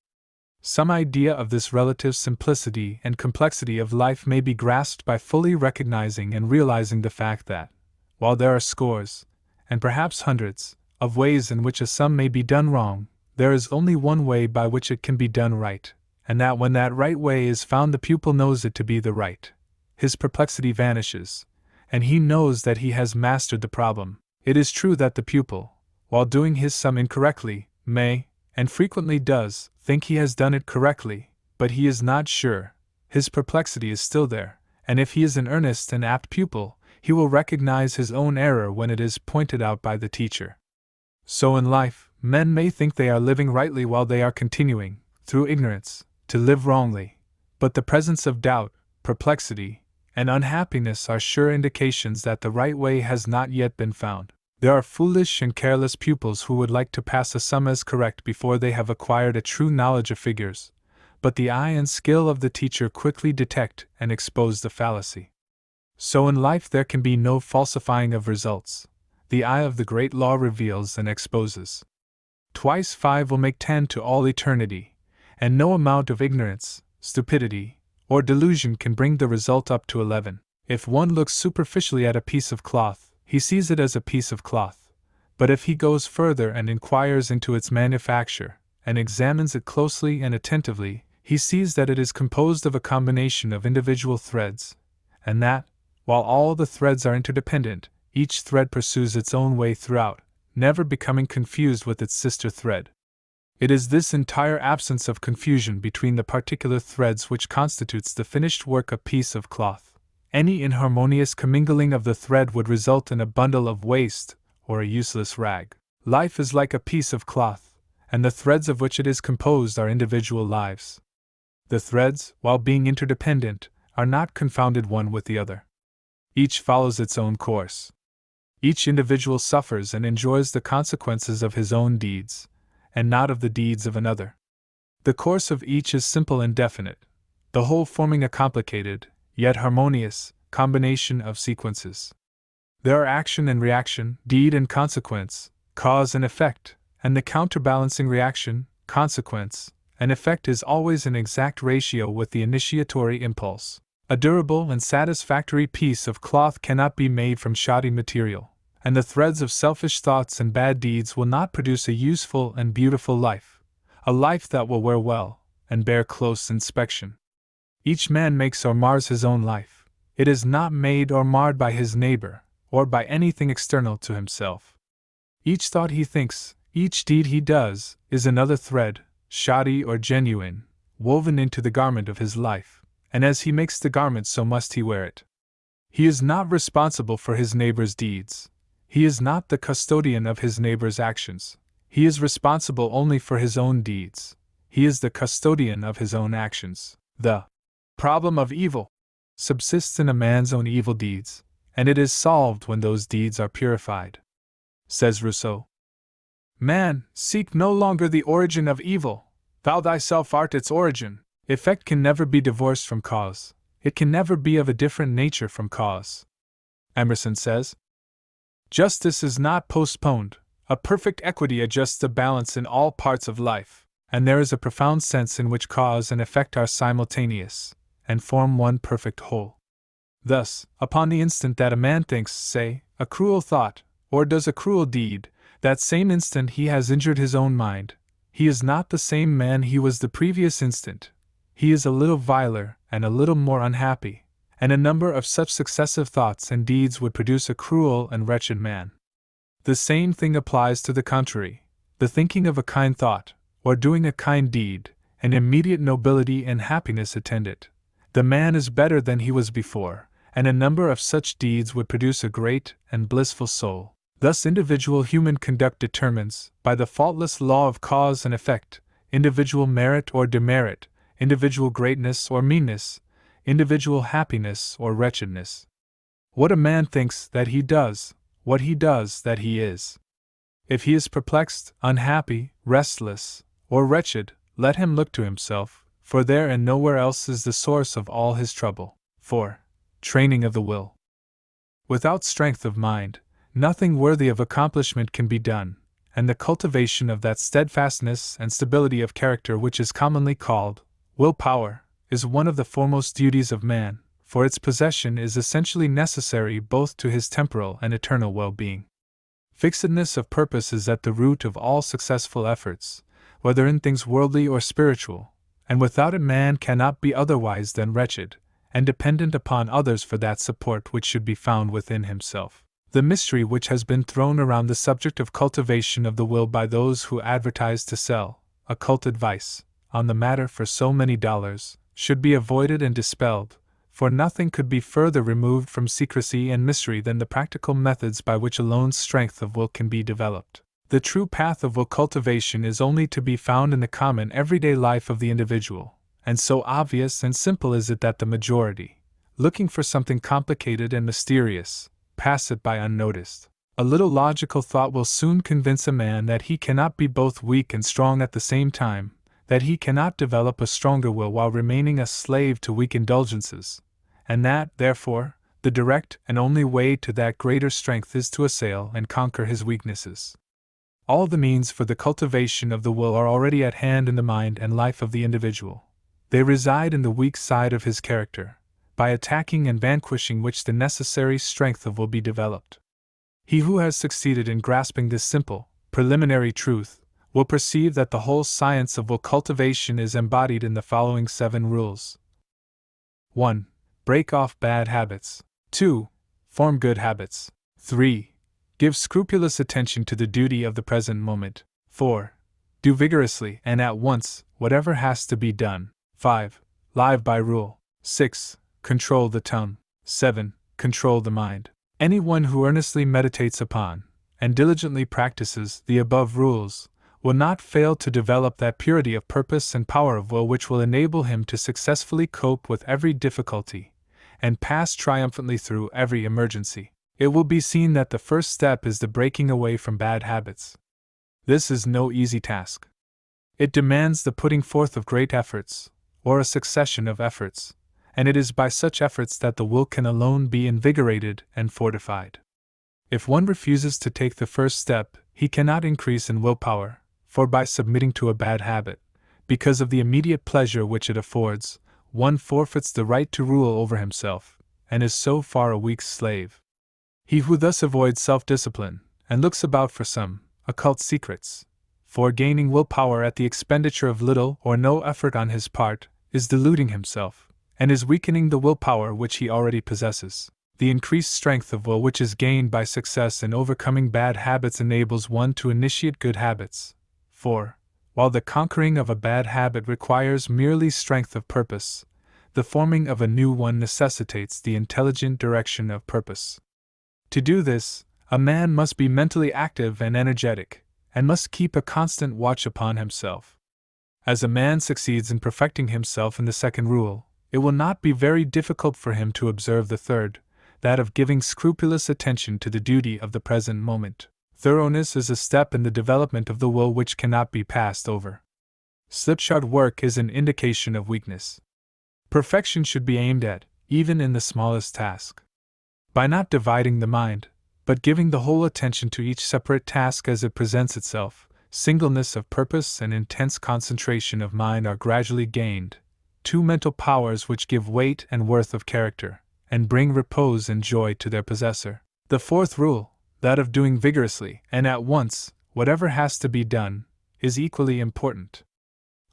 Some idea of this relative simplicity and complexity of life may be grasped by fully recognizing and realizing the fact that, while there are scores, and perhaps hundreds, of ways in which a sum may be done wrong, there is only one way by which it can be done right, and that when that right way is found the pupil knows it to be the right. His perplexity vanishes, and he knows that he has mastered the problem. It is true that the pupil, while doing his sum incorrectly, may, and frequently does, think he has done it correctly, but he is not sure. His perplexity is still there, and if he is an earnest and apt pupil, he will recognize his own error when it is pointed out by the teacher. So in life, men may think they are living rightly while they are continuing, through ignorance, to live wrongly, but the presence of doubt, perplexity, and unhappiness are sure indications that the right way has not yet been found. There are foolish and careless pupils who would like to pass a sum as correct before they have acquired a true knowledge of figures, but the eye and skill of the teacher quickly detect and expose the fallacy. So in life there can be no falsifying of results. The eye of the great law reveals and exposes. Twice 5 will make 10 to all eternity, and no amount of ignorance, stupidity, or delusion can bring the result up to 11. If one looks superficially at a piece of cloth, he sees it as a piece of cloth, but if he goes further and inquires into its manufacture, and examines it closely and attentively, he sees that it is composed of a combination of individual threads, and that, while all the threads are interdependent, each thread pursues its own way throughout, never becoming confused with its sister thread. It is this entire absence of confusion between the particular threads which constitutes the finished work a piece of cloth. Any inharmonious commingling of the thread would result in a bundle of waste, or a useless rag. Life is like a piece of cloth, and the threads of which it is composed are individual lives. The threads, while being interdependent, are not confounded one with the other. Each follows its own course. Each individual suffers and enjoys the consequences of his own deeds, and not of the deeds of another. The course of each is simple and definite, the whole forming a complicated, yet harmonious, combination of sequences. There are action and reaction, deed and consequence, cause and effect, and the counterbalancing reaction, consequence, and effect is always in exact ratio with the initiatory impulse. A durable and satisfactory piece of cloth cannot be made from shoddy material, and the threads of selfish thoughts and bad deeds will not produce a useful and beautiful life, a life that will wear well and bear close inspection. Each man makes or mars his own life. It is not made or marred by his neighbor, or by anything external to himself. Each thought he thinks, each deed he does, is another thread, shoddy or genuine, woven into the garment of his life, and as he makes the garment so must he wear it. He is not responsible for his neighbor's deeds. He is not the custodian of his neighbor's actions. He is responsible only for his own deeds. He is the custodian of his own actions. The problem of evil subsists in a man's own evil deeds, and it is solved when those deeds are purified. Says Rousseau, "Man, seek no longer the origin of evil. Thou thyself art its origin. Effect can never be divorced from cause. It can never be of a different nature from cause." Emerson says, "Justice is not postponed. A perfect equity adjusts the balance in all parts of life, and there is a profound sense in which cause and effect are simultaneous, and form one perfect whole. Thus, upon the instant that a man thinks, say, a cruel thought, or does a cruel deed, that same instant he has injured his own mind. He is not the same man he was the previous instant. He is a little viler and a little more unhappy, and a number of such successive thoughts and deeds would produce a cruel and wretched man. The same thing applies to the contrary. The thinking of a kind thought, or doing a kind deed, and immediate nobility and happiness attend it. The man is better than he was before, and a number of such deeds would produce a great and blissful soul. Thus individual human conduct determines, by the faultless law of cause and effect, individual merit or demerit, individual greatness or meanness, individual happiness or wretchedness. What a man thinks that he does, what he does that he is. If he is perplexed, unhappy, restless, or wretched, let him look to himself, for there and nowhere else is the source of all his trouble. 4. Training of the will. Without strength of mind, nothing worthy of accomplishment can be done, and the cultivation of that steadfastness and stability of character which is commonly called will-power is one of the foremost duties of man, for its possession is essentially necessary both to his temporal and eternal well-being. Fixedness of purpose is at the root of all successful efforts, whether in things worldly or spiritual, and without it man cannot be otherwise than wretched, and dependent upon others for that support which should be found within himself. The mystery which has been thrown around the subject of cultivation of the will by those who advertise to sell occult advice on the matter for so many dollars should be avoided and dispelled, for nothing could be further removed from secrecy and mystery than the practical methods by which alone strength of will can be developed. The true path of will cultivation is only to be found in the common everyday life of the individual, and so obvious and simple is it that the majority, looking for something complicated and mysterious, pass it by unnoticed. A little logical thought will soon convince a man that he cannot be both weak and strong at the same time, that he cannot develop a stronger will while remaining a slave to weak indulgences, and that, therefore, the direct and only way to that greater strength is to assail and conquer his weaknesses. All the means for the cultivation of the will are already at hand in the mind and life of the individual. They reside in the weak side of his character, by attacking and vanquishing which the necessary strength of will be developed. He who has succeeded in grasping this simple, preliminary truth, will perceive that the whole science of will cultivation is embodied in the following 7 rules. 1. Break off bad habits. 2. Form good habits. 3. Give scrupulous attention to the duty of the present moment. 4. Do vigorously and at once whatever has to be done. 5. Live by rule. 6. Control the tongue. 7. Control the mind. Anyone who earnestly meditates upon, and diligently practices, the above rules, will not fail to develop that purity of purpose and power of will which will enable him to successfully cope with every difficulty, and pass triumphantly through every emergency. It will be seen that the first step is the breaking away from bad habits. This is no easy task. It demands the putting forth of great efforts, or a succession of efforts, and it is by such efforts that the will can alone be invigorated and fortified. If one refuses to take the first step, he cannot increase in willpower, for by submitting to a bad habit, because of the immediate pleasure which it affords, one forfeits the right to rule over himself, and is so far a weak slave. He who thus avoids self-discipline, and looks about for some occult secrets, for gaining willpower at the expenditure of little or no effort on his part, is deluding himself, and is weakening the willpower which he already possesses. The increased strength of will which is gained by success in overcoming bad habits enables one to initiate good habits. For, while the conquering of a bad habit requires merely strength of purpose, the forming of a new one necessitates the intelligent direction of purpose. To do this, a man must be mentally active and energetic, and must keep a constant watch upon himself. As a man succeeds in perfecting himself in the second rule, it will not be very difficult for him to observe the third, that of giving scrupulous attention to the duty of the present moment. Thoroughness is a step in the development of the will which cannot be passed over. Slipshod work is an indication of weakness. Perfection should be aimed at, even in the smallest task. By not dividing the mind, but giving the whole attention to each separate task as it presents itself, singleness of purpose and intense concentration of mind are gradually gained, two mental powers which give weight and worth of character, and bring repose and joy to their possessor. The fourth rule, that of doing vigorously and at once whatever has to be done, is equally important.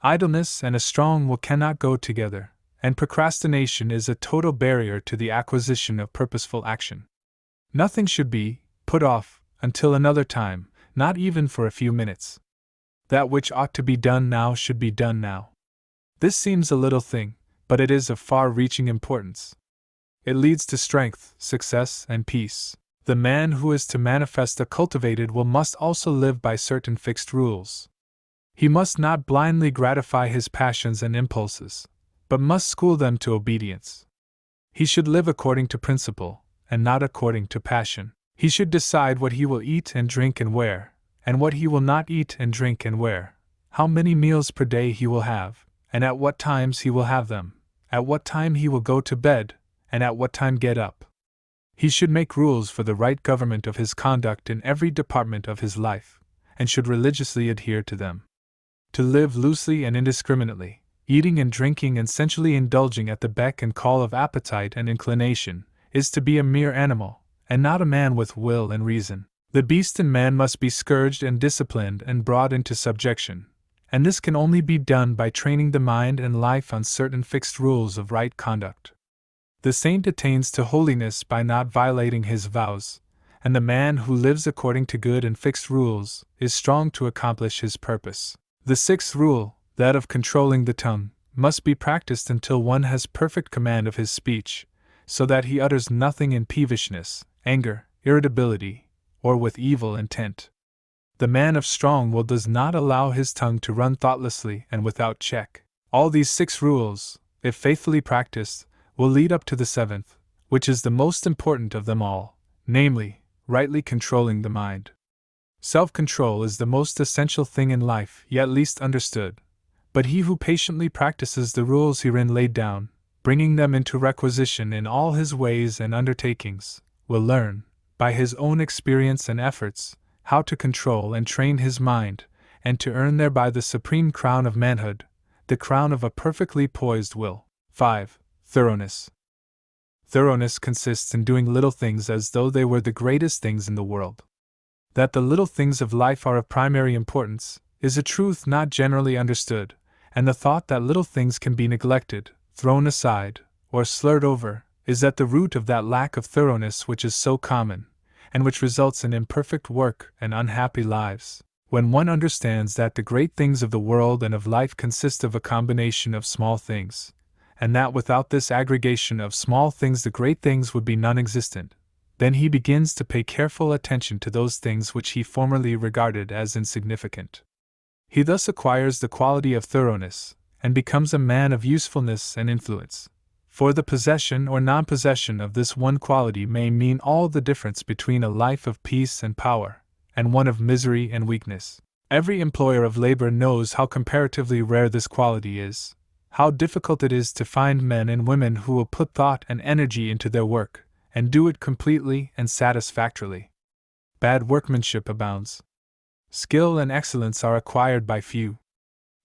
Idleness and a strong will cannot go together, and procrastination is a total barrier to the acquisition of purposeful action. Nothing should be put off until another time, not even for a few minutes. That which ought to be done now should be done now. This seems a little thing, but it is of far-reaching importance. It leads to strength, success, and peace. The man who is to manifest a cultivated will must also live by certain fixed rules. He must not blindly gratify his passions and impulses, but must school them to obedience. He should live according to principle, and not according to passion. He should decide what he will eat and drink and where, and what he will not eat and drink and where, how many meals per day he will have, and at what times he will have them, at what time he will go to bed, and at what time get up. He should make rules for the right government of his conduct in every department of his life, and should religiously adhere to them. To live loosely and indiscriminately, eating and drinking and sensually indulging at the beck and call of appetite and inclination, is to be a mere animal, and not a man with will and reason. The beast in man must be scourged and disciplined and brought into subjection, and this can only be done by training the mind and life on certain fixed rules of right conduct. The saint attains to holiness by not violating his vows, and the man who lives according to good and fixed rules is strong to accomplish his purpose. The sixth rule, that of controlling the tongue, must be practiced until one has perfect command of his speech, so that he utters nothing in peevishness, anger, irritability, or with evil intent. The man of strong will does not allow his tongue to run thoughtlessly and without check. All these 6 rules, if faithfully practiced, will lead up to the 7th, which is the most important of them all, namely, rightly controlling the mind. Self-control is the most essential thing in life, yet least understood, but he who patiently practices the rules herein laid down, bringing them into requisition in all his ways and undertakings, will learn, by his own experience and efforts, how to control and train his mind, and to earn thereby the supreme crown of manhood, the crown of a perfectly poised will. 5. Thoroughness. Thoroughness consists in doing little things as though they were the greatest things in the world. That the little things of life are of primary importance is a truth not generally understood, and the thought that little things can be neglected, thrown aside, or slurred over, is at the root of that lack of thoroughness which is so common, and which results in imperfect work and unhappy lives. When one understands that the great things of the world and of life consist of a combination of small things, and that without this aggregation of small things the great things would be non-existent, then he begins to pay careful attention to those things which he formerly regarded as insignificant. He thus acquires the quality of thoroughness, and becomes a man of usefulness and influence, For the possession or non-possession of this one quality may mean all the difference between a life of peace and power, and one of misery and weakness. Every employer of labor knows how comparatively rare this quality is, how difficult it is to find men and women who will put thought and energy into their work, and do it completely and satisfactorily. Bad workmanship abounds. Skill and excellence are acquired by few.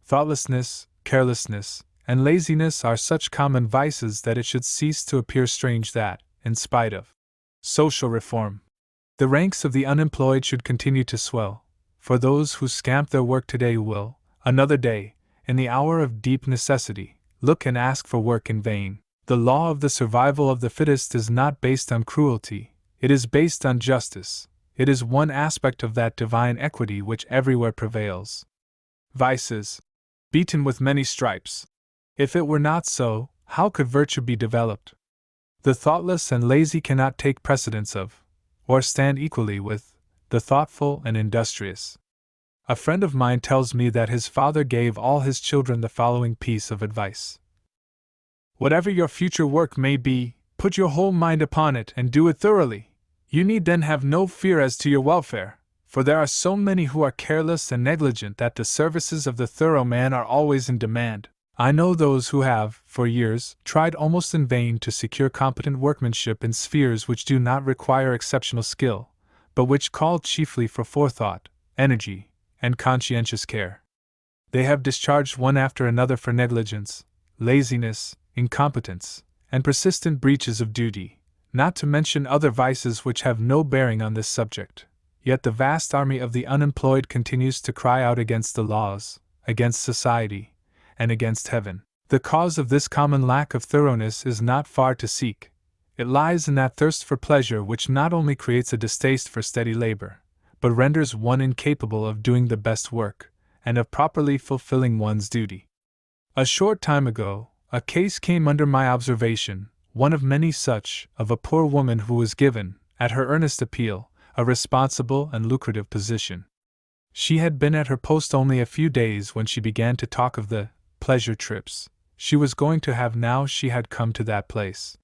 Thoughtlessness, carelessness, and laziness are such common vices that it should cease to appear strange that, in spite of social reform, the ranks of the unemployed should continue to swell, for those who scamp their work today will, another day, in the hour of deep necessity, look and ask for work in vain. The law of the survival of the fittest is not based on cruelty, it is based on justice. It is one aspect of that divine equity which everywhere prevails. Vices, beaten with many stripes. If it were not so, how could virtue be developed? The thoughtless and lazy cannot take precedence of, or stand equally with, the thoughtful and industrious. A friend of mine tells me that his father gave all his children the following piece of advice. Whatever your future work may be, put your whole mind upon it and do it thoroughly. You need then have no fear as to your welfare, for there are so many who are careless and negligent that the services of the thorough man are always in demand. I know those who have, for years, tried almost in vain to secure competent workmanship in spheres which do not require exceptional skill, but which call chiefly for forethought, energy, and conscientious care. They have discharged one after another for negligence, laziness, incompetence, and persistent breaches of duty, not to mention other vices which have no bearing on this subject. Yet the vast army of the unemployed continues to cry out against the laws, against society, and against heaven. The cause of this common lack of thoroughness is not far to seek. It lies in that thirst for pleasure which not only creates a distaste for steady labor, but renders one incapable of doing the best work, and of properly fulfilling one's duty. A short time ago, a case came under my observation, one of many such, of a poor woman who was given, at her earnest appeal, a responsible and lucrative position. She had been at her post only a few days when she began to talk of the pleasure trips she was going to have now she had come to that place.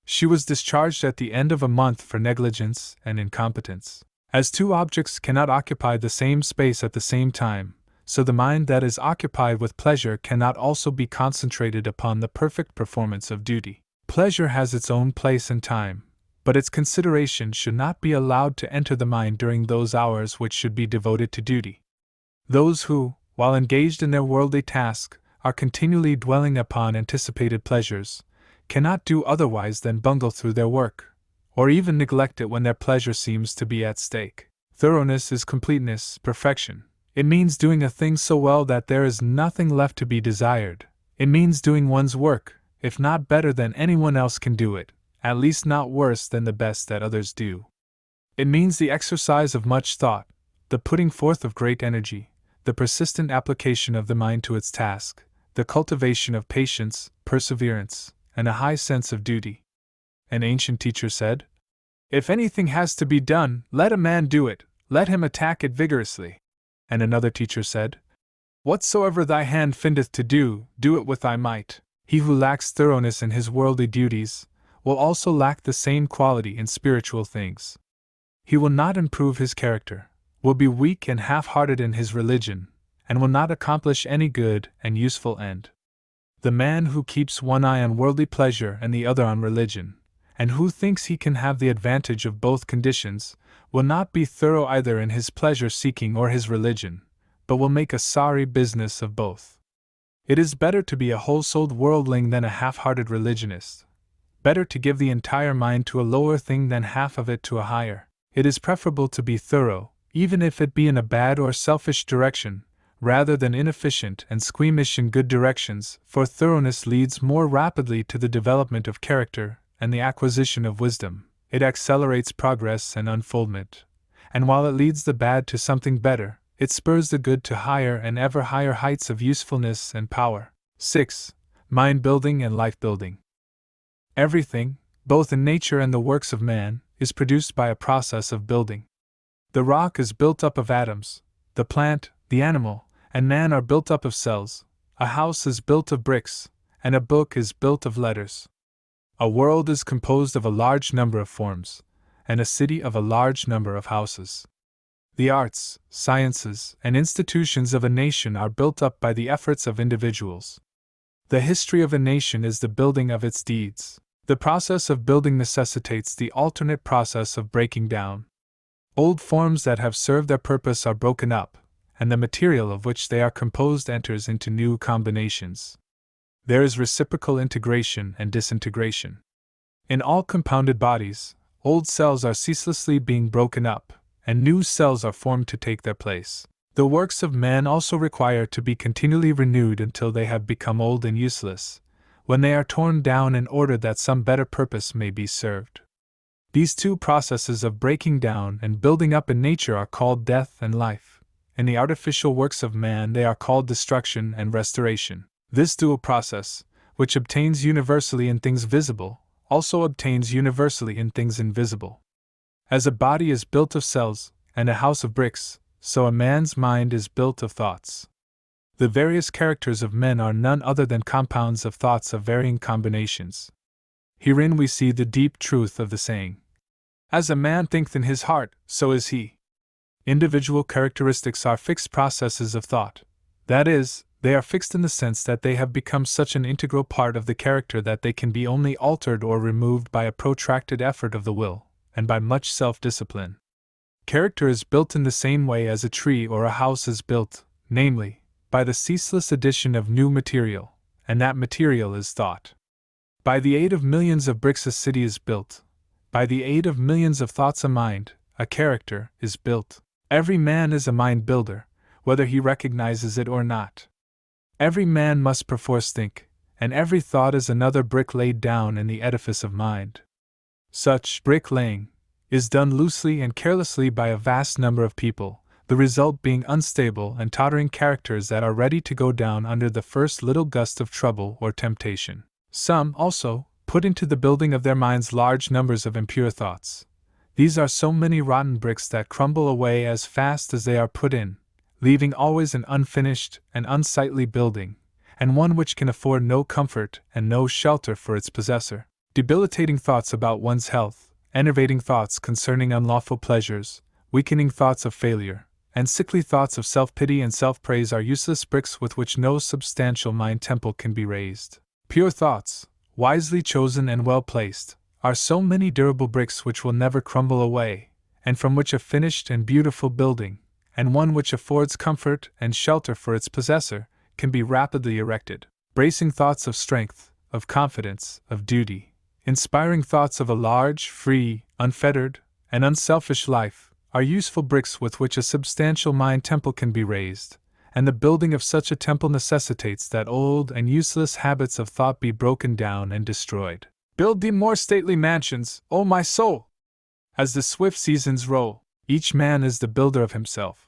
She was discharged at the end of a month for negligence and incompetence. As two objects cannot occupy the same space at the same time, so the mind that is occupied with pleasure cannot also be concentrated upon the perfect performance of duty. Pleasure has its own place and time, but its consideration should not be allowed to enter the mind during those hours which should be devoted to duty. Those who, while engaged in their worldly task, are continually dwelling upon anticipated pleasures, cannot do otherwise than bungle through their work, or even neglect it when their pleasure seems to be at stake. Thoroughness is completeness, perfection. It means doing a thing so well that there is nothing left to be desired. It means doing one's work, if not better than anyone else can do it, at least not worse than the best that others do. It means the exercise of much thought, the putting forth of great energy, the persistent application of the mind to its task, the cultivation of patience, perseverance, and a high sense of duty. An ancient teacher said, "If anything has to be done, let a man do it, let him attack it vigorously." And another teacher said, "Whatsoever thy hand findeth to do, do it with thy might." He who lacks thoroughness in his worldly duties will also lack the same quality in spiritual things. He will not improve his character, will be weak and half-hearted in his religion, and will not accomplish any good and useful end. The man who keeps one eye on worldly pleasure and the other on religion, and who thinks he can have the advantage of both conditions, will not be thorough either in his pleasure-seeking or his religion, but will make a sorry business of both. It is better to be a whole-souled worldling than a half-hearted religionist. Better to give the entire mind to a lower thing than half of it to a higher. It is preferable to be thorough, even if it be in a bad or selfish direction, rather than inefficient and squeamish in good directions, for thoroughness leads more rapidly to the development of character and the acquisition of wisdom. It accelerates progress and unfoldment, and while it leads the bad to something better, it spurs the good to higher and ever higher heights of usefulness and power. 6. Mind building and life building. Everything, both in nature and the works of man, is produced by a process of building. The rock is built up of atoms, the plant, the animal, and man are built up of cells, a house is built of bricks, and a book is built of letters. A world is composed of a large number of forms, and a city of a large number of houses. The arts, sciences, and institutions of a nation are built up by the efforts of individuals. The history of a nation is the building of its deeds. The process of building necessitates the alternate process of breaking down. Old forms that have served their purpose are broken up, and the material of which they are composed enters into new combinations. There is reciprocal integration and disintegration. In all compounded bodies, old cells are ceaselessly being broken up, and new cells are formed to take their place. The works of man also require to be continually renewed until they have become old and useless, when they are torn down in order that some better purpose may be served. These two processes of breaking down and building up in nature are called death and life. In the artificial works of man they are called destruction and restoration. This dual process, which obtains universally in things visible, also obtains universally in things invisible. As a body is built of cells, and a house of bricks, so a man's mind is built of thoughts. The various characters of men are none other than compounds of thoughts of varying combinations. Herein we see the deep truth of the saying, "As a man thinketh in his heart, so is he." Individual characteristics are fixed processes of thought. That is, they are fixed in the sense that they have become such an integral part of the character that they can be only altered or removed by a protracted effort of the will, and by much self-discipline. Character is built in the same way as a tree or a house is built, namely, by the ceaseless addition of new material, and that material is thought. By the aid of millions of bricks a city is built. By the aid of millions of thoughts a mind, a character, is built. Every man is a mind builder, whether he recognizes it or not. Every man must perforce think, and every thought is another brick laid down in the edifice of mind. Such brick-laying is done loosely and carelessly by a vast number of people, the result being unstable and tottering characters that are ready to go down under the first little gust of trouble or temptation. Some, also, put into the building of their minds large numbers of impure thoughts. These are so many rotten bricks that crumble away as fast as they are put in, leaving always an unfinished and unsightly building, and one which can afford no comfort and no shelter for its possessor. Debilitating thoughts about one's health, enervating thoughts concerning unlawful pleasures, weakening thoughts of failure, and sickly thoughts of self-pity and self-praise are useless bricks with which no substantial mind temple can be raised. Pure thoughts, wisely chosen and well placed, are so many durable bricks which will never crumble away, and from which a finished and beautiful building, and one which affords comfort and shelter for its possessor, can be rapidly erected. Bracing thoughts of strength, of confidence, of duty, inspiring thoughts of a large, free, unfettered, and unselfish life, are useful bricks with which a substantial mind temple can be raised, and the building of such a temple necessitates that old and useless habits of thought be broken down and destroyed. Build thee more stately mansions, O my soul! As the swift seasons roll, each man is the builder of himself.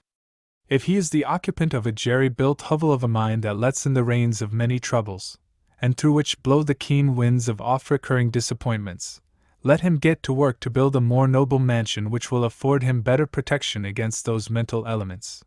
If he is the occupant of a jerry-built hovel of a mind that lets in the rains of many troubles, and through which blow the keen winds of oft-recurring disappointments, let him get to work to build a more noble mansion which will afford him better protection against those mental elements.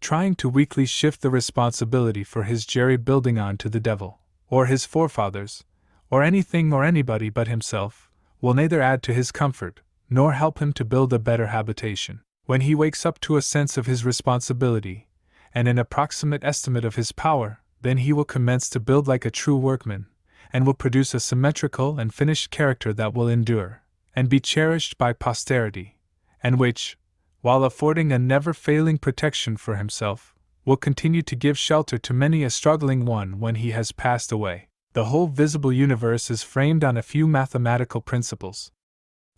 Trying to weakly shift the responsibility for his jerry-building on to the devil, or his forefathers, or anything or anybody but himself, will neither add to his comfort, nor help him to build a better habitation. When he wakes up to a sense of his responsibility, and an approximate estimate of his power, then he will commence to build like a true workman, and will produce a symmetrical and finished character that will endure, and be cherished by posterity, and which, while affording a never-failing protection for himself, will continue to give shelter to many a struggling one when he has passed away. The whole visible universe is framed on a few mathematical principles.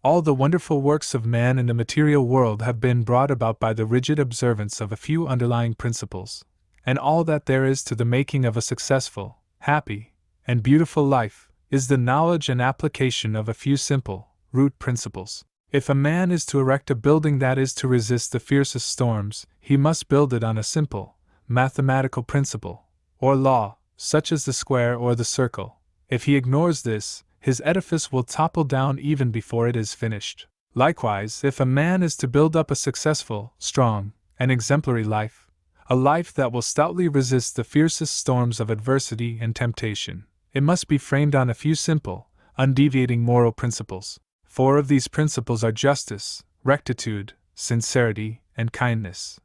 All the wonderful works of man in the material world have been brought about by the rigid observance of a few underlying principles, and all that there is to the making of a successful, happy, and beautiful life is the knowledge and application of a few simple, root principles. If a man is to erect a building that is to resist the fiercest storms, he must build it on a simple, mathematical principle, or law, such as the square or the circle. If he ignores this, his edifice will topple down even before it is finished. Likewise, if a man is to build up a successful, strong, and exemplary life, a life that will stoutly resist the fiercest storms of adversity and temptation, it must be framed on a few simple, undeviating moral principles. 4 of these principles are justice, rectitude, sincerity, and kindness.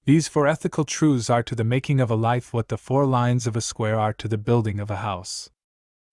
These 4 ethical truths are to the making of a life what the 4 lines of a square are to the building of a house.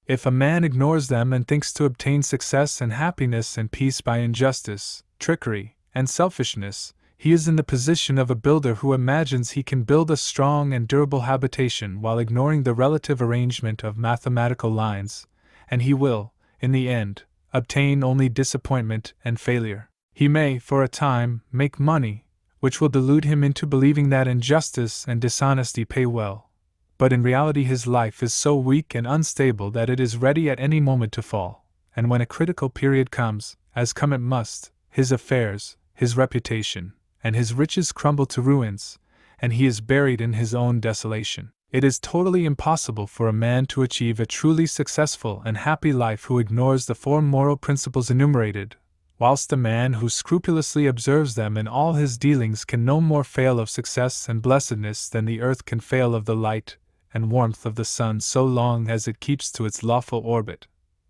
If a man ignores them and thinks to obtain success and happiness and peace by injustice, trickery, and selfishness, he is in the position of a builder who imagines he can build a strong and durable habitation while ignoring the relative arrangement of mathematical lines, and he will, in the end, obtain only disappointment and failure. He may, for a time, make money, which will delude him into believing that injustice and dishonesty pay well, but in reality his life is so weak and unstable that it is ready at any moment to fall, and when a critical period comes, as come it must, his affairs, his reputation, and his riches crumble to ruins, and he is buried in his own desolation. It is totally impossible for a man to achieve a truly successful and happy life who ignores the 4 moral principles enumerated, whilst a man who scrupulously observes them in all his dealings can no more fail of success and blessedness than the earth can fail of the light and warmth of the sun so long as it keeps to its lawful orbit,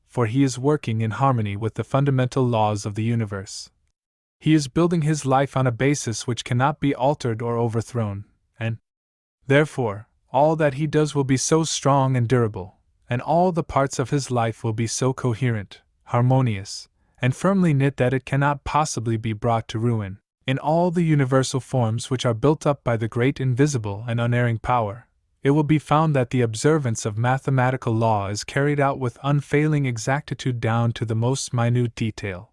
for he is working in harmony with the fundamental laws of the universe. He is building his life on a basis which cannot be altered or overthrown, and, therefore, all that he does will be so strong and durable, and all the parts of his life will be so coherent, harmonious, and firmly knit that it cannot possibly be brought to ruin. In all the universal forms which are built up by the great invisible and unerring power, it will be found that the observance of mathematical law is carried out with unfailing exactitude down to the most minute detail.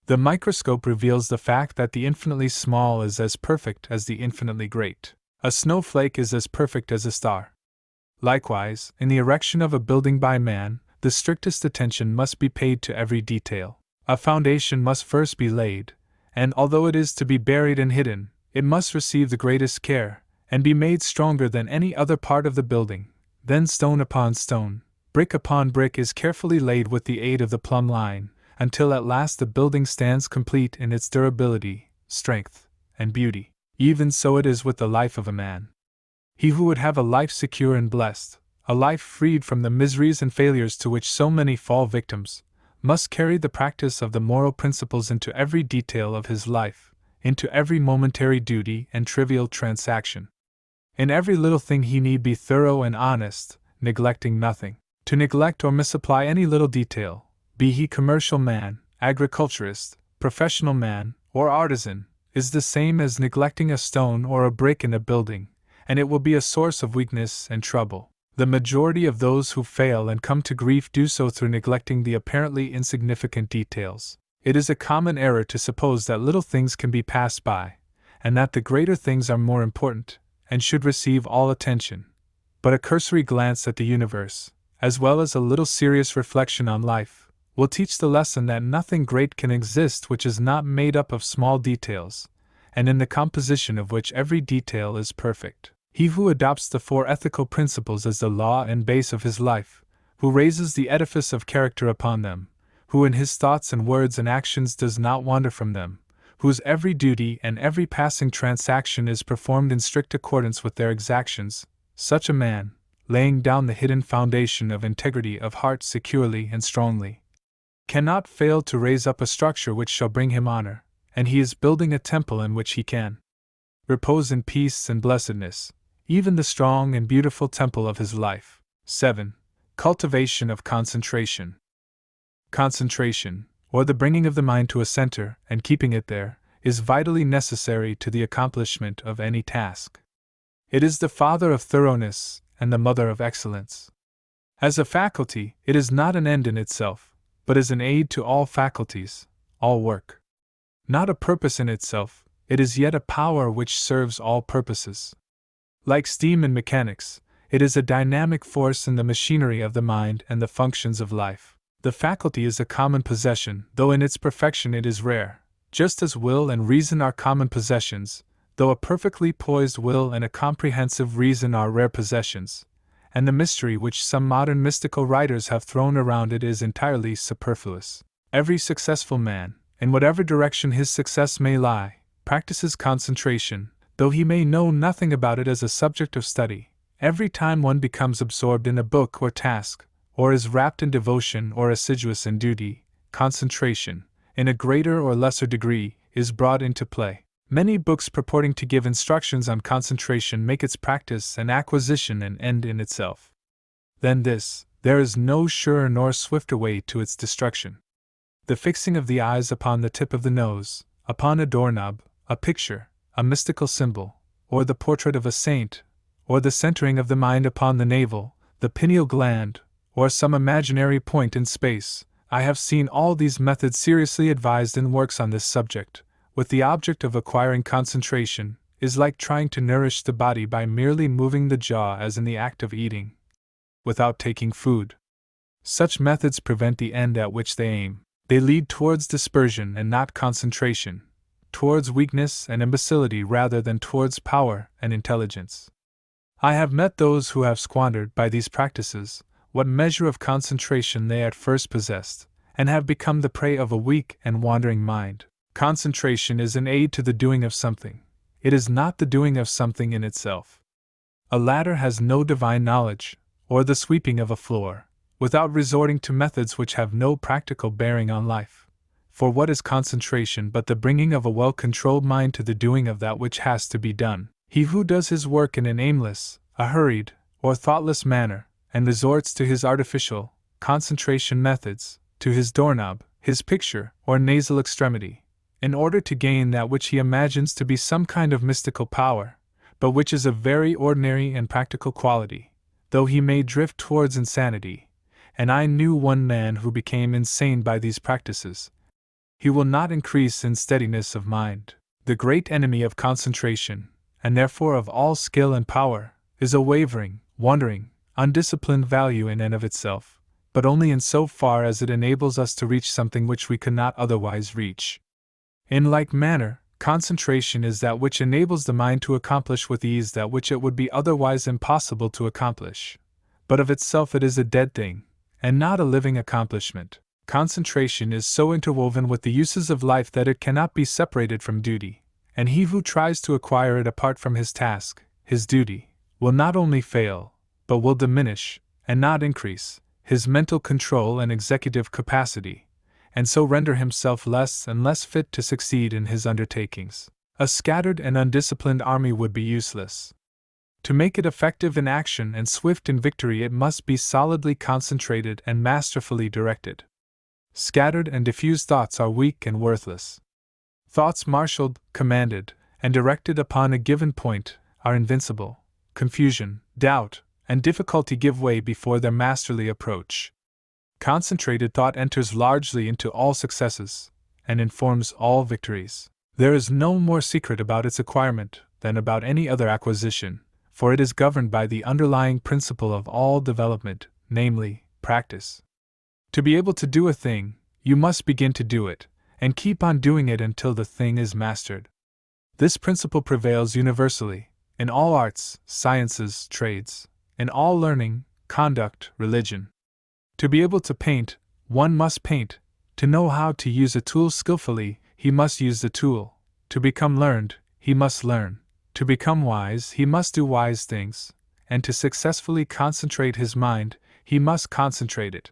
The microscope reveals the fact that the infinitely small is as perfect as the infinitely great. A snowflake is as perfect as a star. Likewise, in the erection of a building by man, the strictest attention must be paid to every detail. A foundation must first be laid, and although it is to be buried and hidden, it must receive the greatest care, and be made stronger than any other part of the building. Then stone upon stone, brick upon brick is carefully laid with the aid of the plumb line, until at last the building stands complete in its durability, strength, and beauty. Even so it is with the life of a man. He who would have a life secure and blessed, a life freed from the miseries and failures to which so many fall victims, must carry the practice of the moral principles into every detail of his life, into every momentary duty and trivial transaction. In every little thing he need be thorough and honest, neglecting nothing. To neglect or misapply any little detail, be he commercial man, agriculturist, professional man, or artisan, is the same as neglecting a stone or a brick in a building, and it will be a source of weakness and trouble. The majority of those who fail and come to grief do so through neglecting the apparently insignificant details. It is a common error to suppose that little things can be passed by, and that the greater things are more important, and should receive all attention. But a cursory glance at the universe, as well as a little serious reflection on life, will teach the lesson that nothing great can exist which is not made up of small details, and in the composition of which every detail is perfect. He who adopts the 4 ethical principles as the law and base of his life, who raises the edifice of character upon them, who in his thoughts and words and actions does not wander from them, whose every duty and every passing transaction is performed in strict accordance with their exactions, such a man, laying down the hidden foundation of integrity of heart securely and strongly, cannot fail to raise up a structure which shall bring him honor, and he is building a temple in which he can repose in peace and blessedness, even the strong and beautiful temple of his life. 7. Cultivation of concentration. Concentration, or the bringing of the mind to a center and keeping it there, is vitally necessary to the accomplishment of any task. It is the father of thoroughness and the mother of excellence. As a faculty, it is not an end in itself, but is an aid to all faculties, all work. Not a purpose in itself, it is yet a power which serves all purposes. Like steam in mechanics, it is a dynamic force in the machinery of the mind and the functions of life. The faculty is a common possession, though in its perfection it is rare, just as will and reason are common possessions, though a perfectly poised will and a comprehensive reason are rare possessions, and the mystery which some modern mystical writers have thrown around it is entirely superfluous. Every successful man, in whatever direction his success may lie, practices concentration, though he may know nothing about it as a subject of study. Every time one becomes absorbed in a book or task, or is rapt in devotion or assiduous in duty, concentration, in a greater or lesser degree, is brought into play. Many books purporting to give instructions on concentration make its practice and acquisition an end in itself. Than this, there is no surer nor swifter way to its destruction. The fixing of the eyes upon the tip of the nose, upon a doorknob, a picture, a mystical symbol, or the portrait of a saint, or the centering of the mind upon the navel, the pineal gland, or some imaginary point in space, I have seen all these methods seriously advised in works on this subject, with the object of acquiring concentration, is like trying to nourish the body by merely moving the jaw as in the act of eating, without taking food. Such methods prevent the end at which they aim. They lead towards dispersion and not concentration, towards weakness and imbecility rather than towards power and intelligence. I have met those who have squandered, by these practices, what measure of concentration they at first possessed, and have become the prey of a weak and wandering mind. Concentration is an aid to the doing of something. It is not the doing of something in itself. A ladder has no divine knowledge, or the sweeping of a floor, without resorting to methods which have no practical bearing on life. For what is concentration but the bringing of a well-controlled mind to the doing of that which has to be done? He who does his work in an aimless, a hurried, or thoughtless manner, and resorts to his artificial, concentration methods, to his doorknob, his picture, or nasal extremity, in order to gain that which he imagines to be some kind of mystical power, but which is a very ordinary and practical quality, though he may drift towards insanity, and I knew one man who became insane by these practices, he will not increase in steadiness of mind. The great enemy of concentration, and therefore of all skill and power, is a wavering, wandering, undisciplined value in and of itself, but only in so far as it enables us to reach something which we could not otherwise reach. In like manner, concentration is that which enables the mind to accomplish with ease that which it would be otherwise impossible to accomplish. But of itself it is a dead thing, and not a living accomplishment. Concentration is so interwoven with the uses of life that it cannot be separated from duty, and he who tries to acquire it apart from his task, his duty, will not only fail, but will diminish, and not increase, his mental control and executive capacity, and so render himself less and less fit to succeed in his undertakings. A scattered and undisciplined army would be useless. To make it effective in action and swift in victory, it must be solidly concentrated and masterfully directed. Scattered and diffused thoughts are weak and worthless. Thoughts marshaled, commanded, and directed upon a given point are invincible. Confusion, doubt, and difficulty give way before their masterly approach. Concentrated thought enters largely into all successes, and informs all victories. There is no more secret about its acquirement than about any other acquisition, for it is governed by the underlying principle of all development, namely, practice. To be able to do a thing, you must begin to do it, and keep on doing it until the thing is mastered. This principle prevails universally, in all arts, sciences, trades, in all learning, conduct, religion. To be able to paint, one must paint. To know how to use a tool skillfully, he must use the tool. To become learned, he must learn. To become wise, he must do wise things. And to successfully concentrate his mind, he must concentrate it.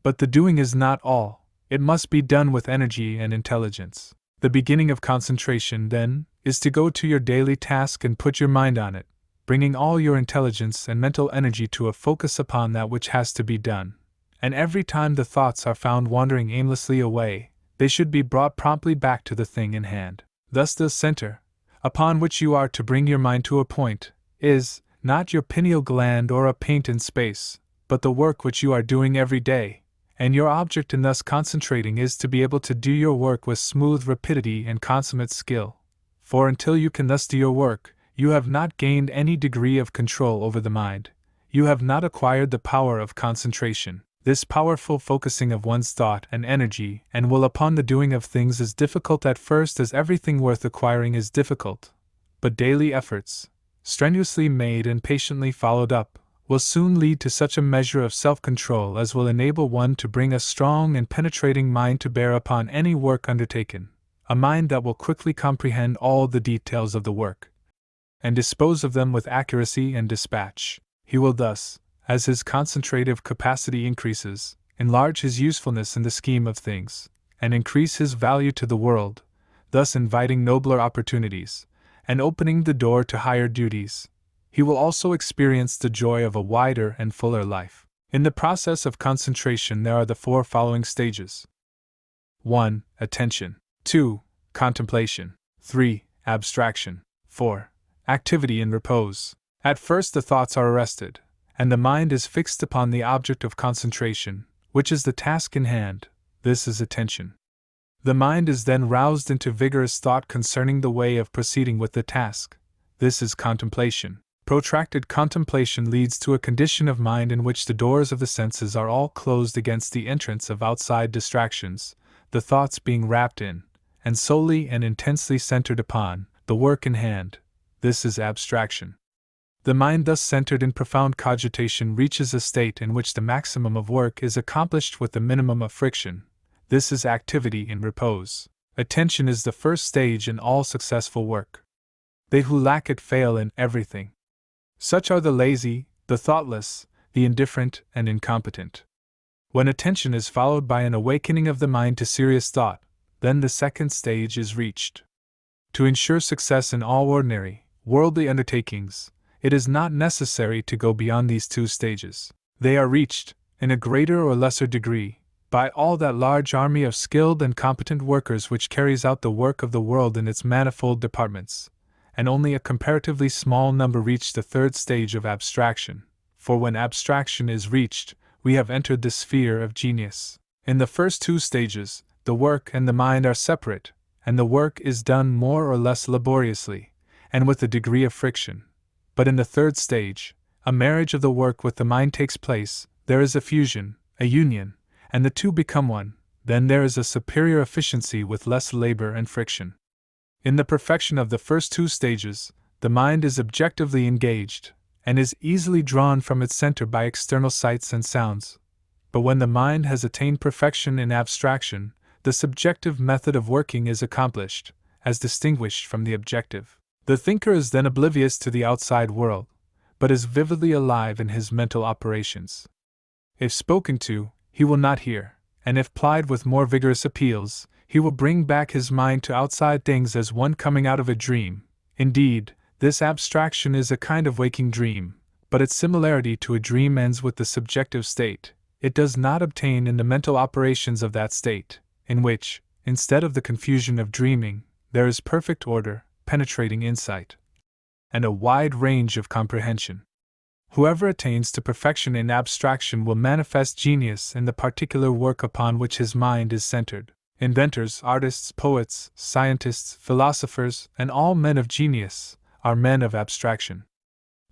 But the doing is not all. It must be done with energy and intelligence. The beginning of concentration, then, is to go to your daily task and put your mind on it, bringing all your intelligence and mental energy to a focus upon that which has to be done. And every time the thoughts are found wandering aimlessly away, they should be brought promptly back to the thing in hand. Thus the center, upon which you are to bring your mind to a point, is not your pineal gland or a paint in space, but the work which you are doing every day, and your object in thus concentrating is to be able to do your work with smooth rapidity and consummate skill. For until you can thus do your work, you have not gained any degree of control over the mind, you have not acquired the power of concentration. This powerful focusing of one's thought and energy and will upon the doing of things is difficult at first, as everything worth acquiring is difficult, but daily efforts, strenuously made and patiently followed up, will soon lead to such a measure of self-control as will enable one to bring a strong and penetrating mind to bear upon any work undertaken, a mind that will quickly comprehend all the details of the work, and dispose of them with accuracy and dispatch. He will thus, as his concentrative capacity increases, enlarge his usefulness in the scheme of things, and increase his value to the world, thus inviting nobler opportunities, and opening the door to higher duties, he will also experience the joy of a wider and fuller life. In the process of concentration there are the four following stages. 1. Attention. 2. Contemplation. 3. Abstraction. 4. Activity in repose. At first the thoughts are arrested, and the mind is fixed upon the object of concentration, which is the task in hand. This is attention. The mind is then roused into vigorous thought concerning the way of proceeding with the task. This is contemplation. Protracted contemplation leads to a condition of mind in which the doors of the senses are all closed against the entrance of outside distractions, the thoughts being wrapped in, and solely and intensely centered upon, the work in hand. This is abstraction. The mind thus centered in profound cogitation reaches a state in which the maximum of work is accomplished with the minimum of friction. This is activity in repose. Attention is the first stage in all successful work. They who lack it fail in everything. Such are the lazy, the thoughtless, the indifferent, and incompetent. When attention is followed by an awakening of the mind to serious thought, then the second stage is reached. To ensure success in all ordinary, worldly undertakings, it is not necessary to go beyond these two stages. They are reached, in a greater or lesser degree, by all that large army of skilled and competent workers which carries out the work of the world in its manifold departments, and only a comparatively small number reach the third stage of abstraction, for when abstraction is reached, we have entered the sphere of genius. In the first two stages, the work and the mind are separate, and the work is done more or less laboriously, and with a degree of friction. But in the third stage, a marriage of the work with the mind takes place, there is a fusion, a union, and the two become one, then there is a superior efficiency with less labor and friction. In the perfection of the first two stages, the mind is objectively engaged, and is easily drawn from its center by external sights and sounds. But when the mind has attained perfection in abstraction, the subjective method of working is accomplished, as distinguished from the objective. The thinker is then oblivious to the outside world, but is vividly alive in his mental operations. If spoken to, he will not hear, and if plied with more vigorous appeals, he will bring back his mind to outside things as one coming out of a dream. Indeed, this abstraction is a kind of waking dream, but its similarity to a dream ends with the subjective state. It does not obtain in the mental operations of that state, in which, instead of the confusion of dreaming, there is perfect order, penetrating insight, and a wide range of comprehension. Whoever attains to perfection in abstraction will manifest genius in the particular work upon which his mind is centered. Inventors, artists, poets, scientists, philosophers, and all men of genius are men of abstraction.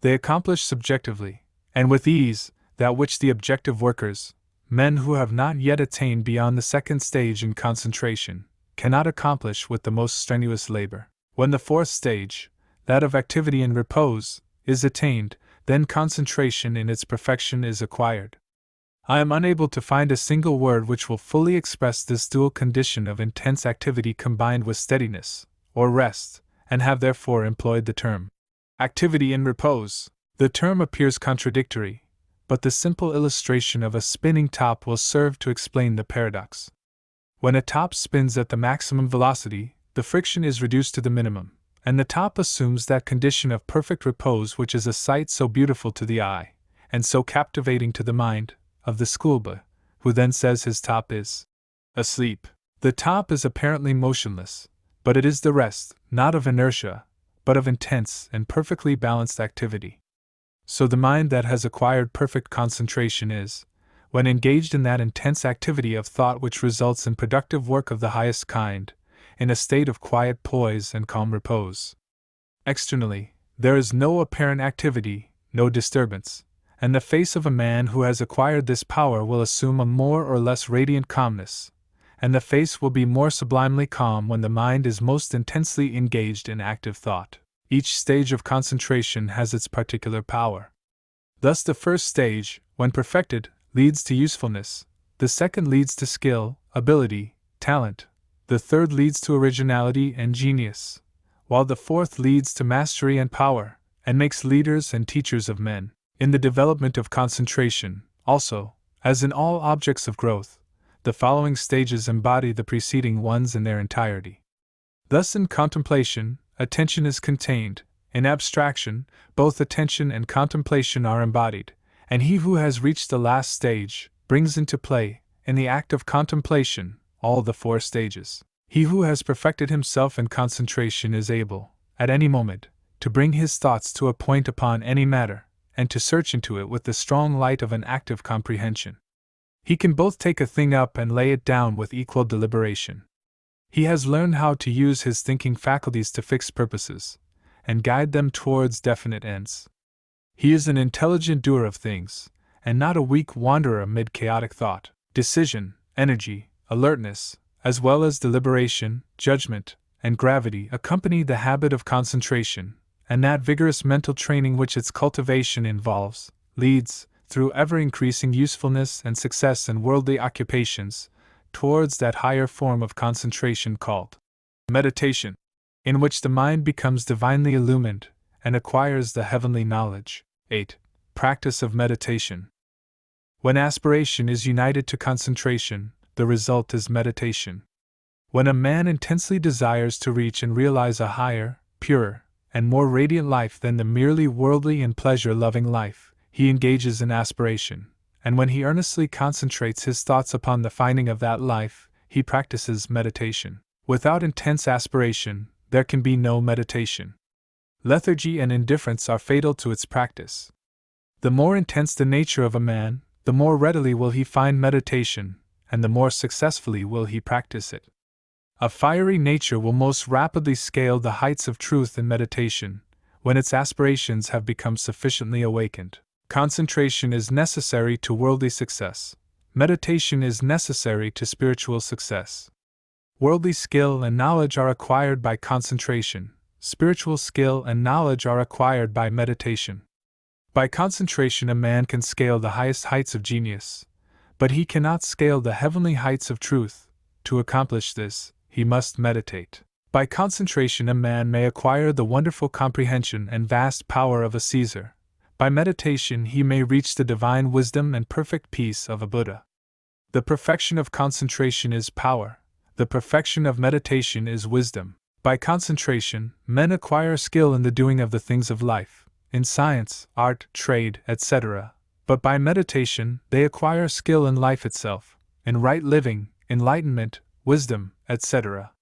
They accomplish subjectively, and with ease, that which the objective workers, men who have not yet attained beyond the second stage in concentration, cannot accomplish with the most strenuous labor. When the fourth stage, that of activity in repose, is attained, then concentration in its perfection is acquired. I am unable to find a single word which will fully express this dual condition of intense activity combined with steadiness, or rest, and have therefore employed the term activity in repose. The term appears contradictory, but the simple illustration of a spinning top will serve to explain the paradox. When a top spins at the maximum velocity, the friction is reduced to the minimum, and the top assumes that condition of perfect repose which is a sight so beautiful to the eye, and so captivating to the mind, of the schoolboy, who then says his top is asleep. The top is apparently motionless, but it is the rest, not of inertia, but of intense and perfectly balanced activity. So the mind that has acquired perfect concentration is, when engaged in that intense activity of thought which results in productive work of the highest kind, in a state of quiet poise and calm repose. Externally, there is no apparent activity, no disturbance, and the face of a man who has acquired this power will assume a more or less radiant calmness, and the face will be more sublimely calm when the mind is most intensely engaged in active thought. Each stage of concentration has its particular power. Thus the first stage, when perfected, leads to usefulness, the second leads to skill, ability, talent, the third leads to originality and genius, while the fourth leads to mastery and power, and makes leaders and teachers of men. In the development of concentration, also, as in all objects of growth, the following stages embody the preceding ones in their entirety. Thus, in contemplation, attention is contained; in abstraction, both attention and contemplation are embodied, and he who has reached the last stage brings into play, in the act of contemplation, all the four stages. He who has perfected himself in concentration is able, at any moment, to bring his thoughts to a point upon any matter, and to search into it with the strong light of an active comprehension. He can both take a thing up and lay it down with equal deliberation. He has learned how to use his thinking faculties to fix purposes, and guide them towards definite ends. He is an intelligent doer of things, and not a weak wanderer amid chaotic thought. Decision, energy, alertness, as well as deliberation, judgment, and gravity accompany the habit of concentration, and that vigorous mental training which its cultivation involves, leads, through ever-increasing usefulness and success in worldly occupations, towards that higher form of concentration called meditation, in which the mind becomes divinely illumined and acquires the heavenly knowledge. 8. Practice of meditation. When aspiration is united to concentration, the result is meditation. When a man intensely desires to reach and realize a higher, purer, and more radiant life than the merely worldly and pleasure-loving life, he engages in aspiration, and when he earnestly concentrates his thoughts upon the finding of that life, he practices meditation. Without intense aspiration, there can be no meditation. Lethargy and indifference are fatal to its practice. The more intense the nature of a man, the more readily will he find meditation, and the more successfully will he practice it. A fiery nature will most rapidly scale the heights of truth in meditation, when its aspirations have become sufficiently awakened. Concentration is necessary to worldly success. Meditation is necessary to spiritual success. Worldly skill and knowledge are acquired by concentration. Spiritual skill and knowledge are acquired by meditation. By concentration, a man can scale the highest heights of genius, but he cannot scale the heavenly heights of truth. To accomplish this, he must meditate. By concentration, a man may acquire the wonderful comprehension and vast power of a Caesar. By meditation, he may reach the divine wisdom and perfect peace of a Buddha. The perfection of concentration is power. The perfection of meditation is wisdom. By concentration, men acquire skill in the doing of the things of life, in science, art, trade, etc. But by meditation, they acquire skill in life itself, in right living, enlightenment, wisdom, etc.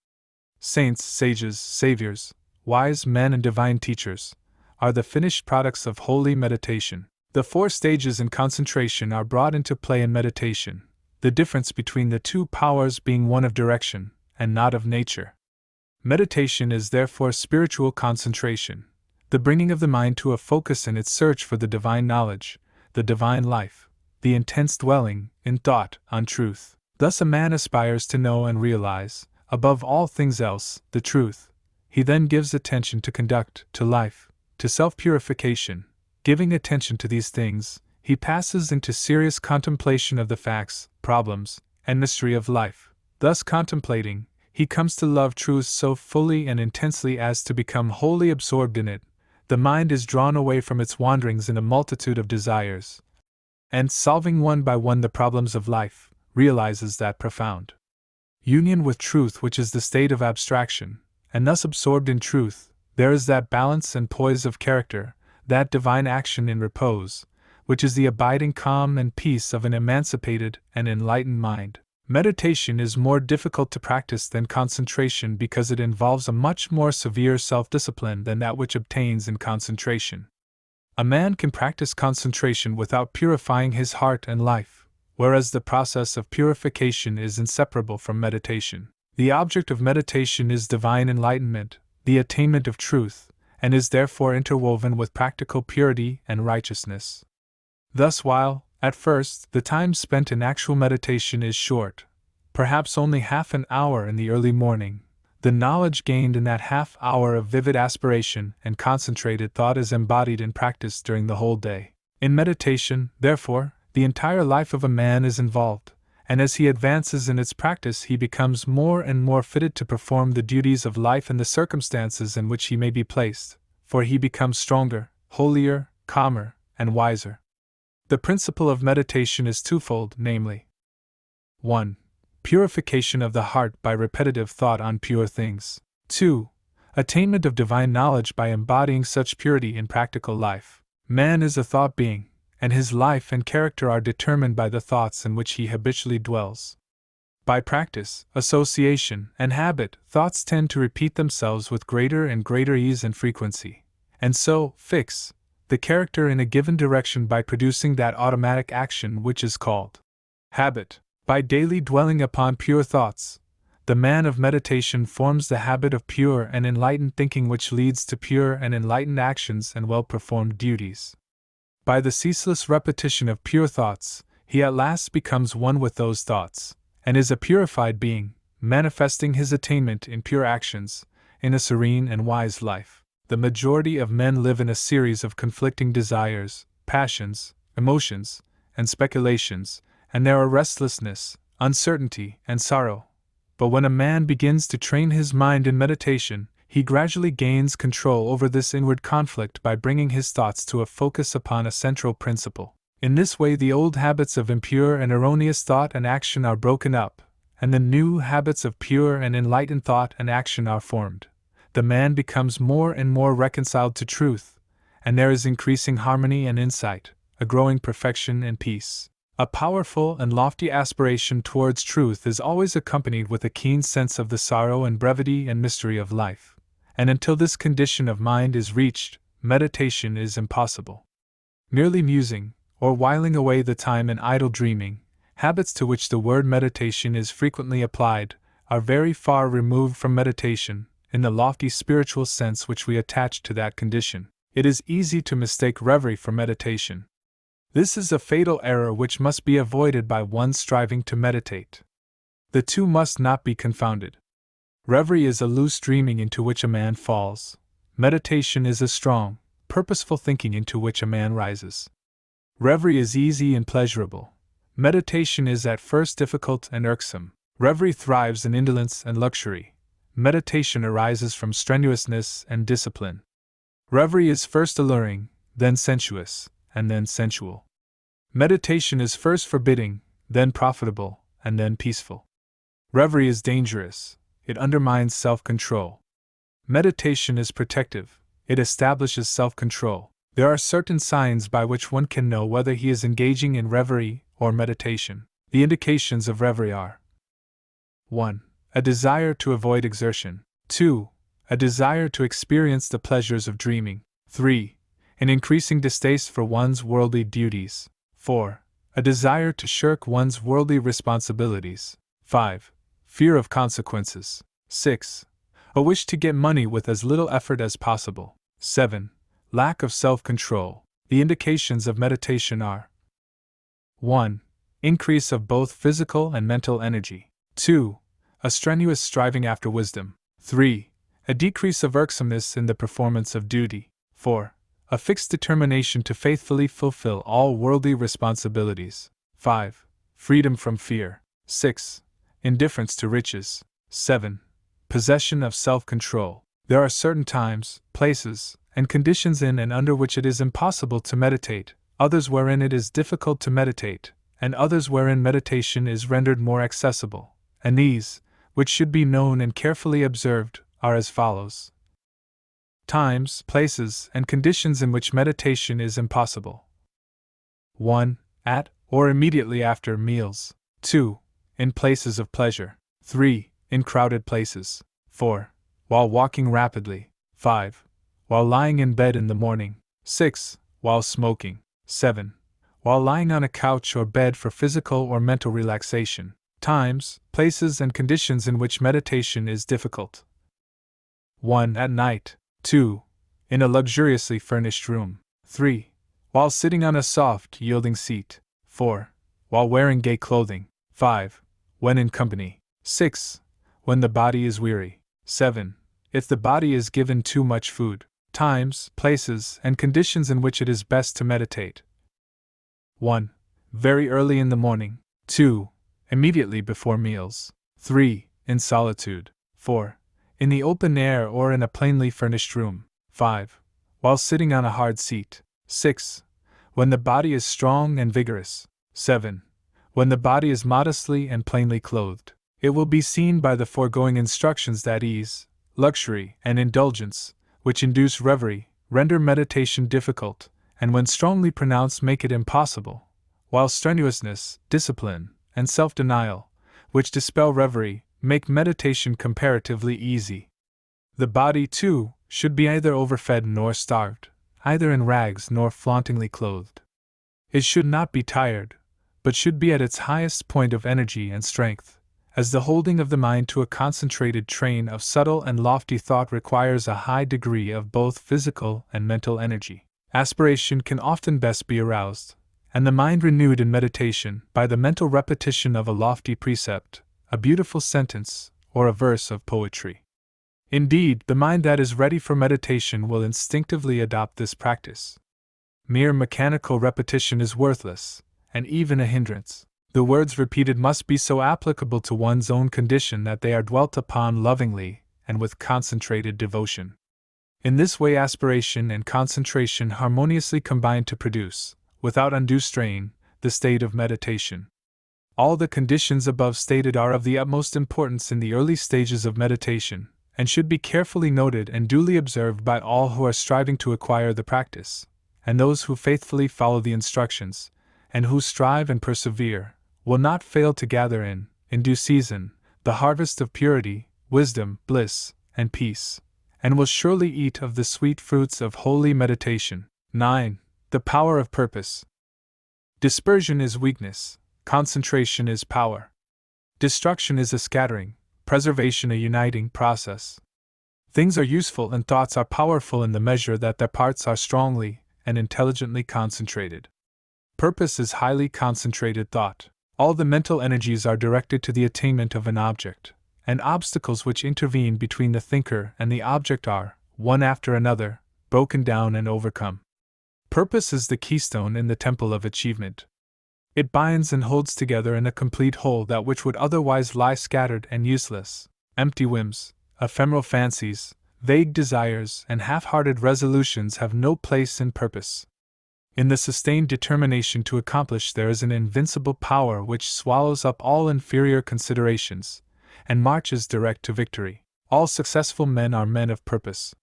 Saints, sages, saviors, wise men, and divine teachers are the finished products of holy meditation. The four stages in concentration are brought into play in meditation, the difference between the two powers being one of direction, and not of nature. Meditation is therefore spiritual concentration, the bringing of the mind to a focus in its search for the divine knowledge, the divine life, the intense dwelling, in thought, on truth. Thus a man aspires to know and realize, above all things else, the truth. He then gives attention to conduct, to life, to self-purification. Giving attention to these things, he passes into serious contemplation of the facts, problems, and mystery of life. Thus contemplating, he comes to love truth so fully and intensely as to become wholly absorbed in it. The mind is drawn away from its wanderings in a multitude of desires, and solving one by one the problems of life, realizes that profound union with truth which is the state of abstraction, and thus absorbed in truth, there is that balance and poise of character, that divine action in repose, which is the abiding calm and peace of an emancipated and enlightened mind. Meditation is more difficult to practice than concentration because it involves a much more severe self-discipline than that which obtains in concentration. A man can practice concentration without purifying his heart and life, whereas the process of purification is inseparable from meditation. The object of meditation is divine enlightenment, the attainment of truth, and is therefore interwoven with practical purity and righteousness. Thus, while, at first, the time spent in actual meditation is short, perhaps only half an hour in the early morning, the knowledge gained in that half hour of vivid aspiration and concentrated thought is embodied in practice during the whole day. In meditation, therefore, the entire life of a man is involved, and as he advances in its practice he becomes more and more fitted to perform the duties of life in the circumstances in which he may be placed, for he becomes stronger, holier, calmer, and wiser. The principle of meditation is twofold, namely 1. Purification of the heart by repetitive thought on pure things. 2. Attainment of divine knowledge by embodying such purity in practical life. Man is a thought being, and his life and character are determined by the thoughts in which he habitually dwells. By practice, association, and habit, thoughts tend to repeat themselves with greater and greater ease and frequency, and so fix the character in a given direction by producing that automatic action which is called habit. By daily dwelling upon pure thoughts, the man of meditation forms the habit of pure and enlightened thinking, which leads to pure and enlightened actions and well-performed duties. By the ceaseless repetition of pure thoughts, he at last becomes one with those thoughts, and is a purified being, manifesting his attainment in pure actions, in a serene and wise life. The majority of men live in a series of conflicting desires, passions, emotions, and speculations, and there are restlessness, uncertainty, and sorrow. But when a man begins to train his mind in meditation, he gradually gains control over this inward conflict by bringing his thoughts to a focus upon a central principle. In this way, the old habits of impure and erroneous thought and action are broken up, and the new habits of pure and enlightened thought and action are formed. The man becomes more and more reconciled to truth, and there is increasing harmony and insight, a growing perfection and peace. A powerful and lofty aspiration towards truth is always accompanied with a keen sense of the sorrow and brevity and mystery of life, and until this condition of mind is reached, meditation is impossible. Merely musing, or whiling away the time in idle dreaming, habits to which the word meditation is frequently applied, are very far removed from meditation, in the lofty spiritual sense which we attach to that condition. It is easy to mistake reverie for meditation. This is a fatal error which must be avoided by one striving to meditate. The two must not be confounded. Reverie is a loose dreaming into which a man falls. Meditation is a strong, purposeful thinking into which a man rises. Reverie is easy and pleasurable. Meditation is at first difficult and irksome. Reverie thrives in indolence and luxury. Meditation arises from strenuousness and discipline. Reverie is first alluring, then sensuous, and then sensual. Meditation is first forbidding, then profitable, and then peaceful. Reverie is dangerous. It undermines self-control. Meditation is protective. It establishes self-control. There are certain signs by which one can know whether he is engaging in reverie or meditation. The indications of reverie are 1. A desire to avoid exertion. 2. A desire to experience the pleasures of dreaming. 3. An increasing distaste for one's worldly duties. 4. A desire to shirk one's worldly responsibilities. 5. Fear of consequences. 6. A wish to get money with as little effort as possible. 7. Lack of self-control. The indications of meditation are 1. Increase of both physical and mental energy. 2. A strenuous striving after wisdom. 3. A decrease of irksomeness in the performance of duty. 4. A fixed determination to faithfully fulfill all worldly responsibilities. 5. Freedom from fear. 6. Indifference to riches. 7. Possession of self-control. There are certain times, places, and conditions in and under which it is impossible to meditate, others wherein it is difficult to meditate, and others wherein meditation is rendered more accessible, and these, which should be known and carefully observed, are as follows. Times, places, and conditions in which meditation is impossible. 1. At, or immediately after, meals. 2. In places of pleasure. 3. In crowded places. 4. While walking rapidly. 5. While lying in bed in the morning. 6. While smoking. 7. While lying on a couch or bed for physical or mental relaxation. Times, places, and conditions in which meditation is difficult. 1. At night. 2. In a luxuriously furnished room. 3. While sitting on a soft, yielding seat. 4. While wearing gay clothing. 5. When in company. 6. When the body is weary. 7. If the body is given too much food. Times, places, and conditions in which it is best to meditate. 1. Very early in the morning. 2. Immediately before meals. 3. In solitude. 4. In the open air or in a plainly furnished room. 5. While sitting on a hard seat. 6. when the body is strong and vigorous. 7. When the body is modestly and plainly clothed. It will be seen by the foregoing instructions that ease, luxury, and indulgence, which induce reverie, render meditation difficult, and when strongly pronounced make it impossible, while strenuousness, discipline, and self-denial, which dispel reverie, make meditation comparatively easy. The body, too, should be neither overfed nor starved, either in rags nor flauntingly clothed. It should not be tired, but should be at its highest point of energy and strength, as the holding of the mind to a concentrated train of subtle and lofty thought requires a high degree of both physical and mental energy. Aspiration can often best be aroused, and the mind renewed in meditation, by the mental repetition of a lofty precept, a beautiful sentence, or a verse of poetry. Indeed, the mind that is ready for meditation will instinctively adopt this practice. Mere mechanical repetition is worthless, and even a hindrance. The words repeated must be so applicable to one's own condition that they are dwelt upon lovingly and with concentrated devotion. In this way, aspiration and concentration harmoniously combine to produce, without undue strain, the state of meditation. All the conditions above stated are of the utmost importance in the early stages of meditation, and should be carefully noted and duly observed by all who are striving to acquire the practice, and those who faithfully follow the instructions, and who strive and persevere, will not fail to gather in due season, the harvest of purity, wisdom, bliss, and peace, and will surely eat of the sweet fruits of holy meditation. 9. The power of purpose. Dispersion is weakness, concentration is power. Destruction is a scattering, preservation a uniting process. Things are useful and thoughts are powerful in the measure that their parts are strongly and intelligently concentrated. Purpose is highly concentrated thought. All the mental energies are directed to the attainment of an object, and obstacles which intervene between the thinker and the object are, one after another, broken down and overcome. Purpose is the keystone in the temple of achievement. It binds and holds together in a complete whole that which would otherwise lie scattered and useless. Empty whims, ephemeral fancies, vague desires, and half-hearted resolutions have no place in purpose. In the sustained determination to accomplish there is an invincible power which swallows up all inferior considerations, and marches direct to victory. All successful men are men of purpose.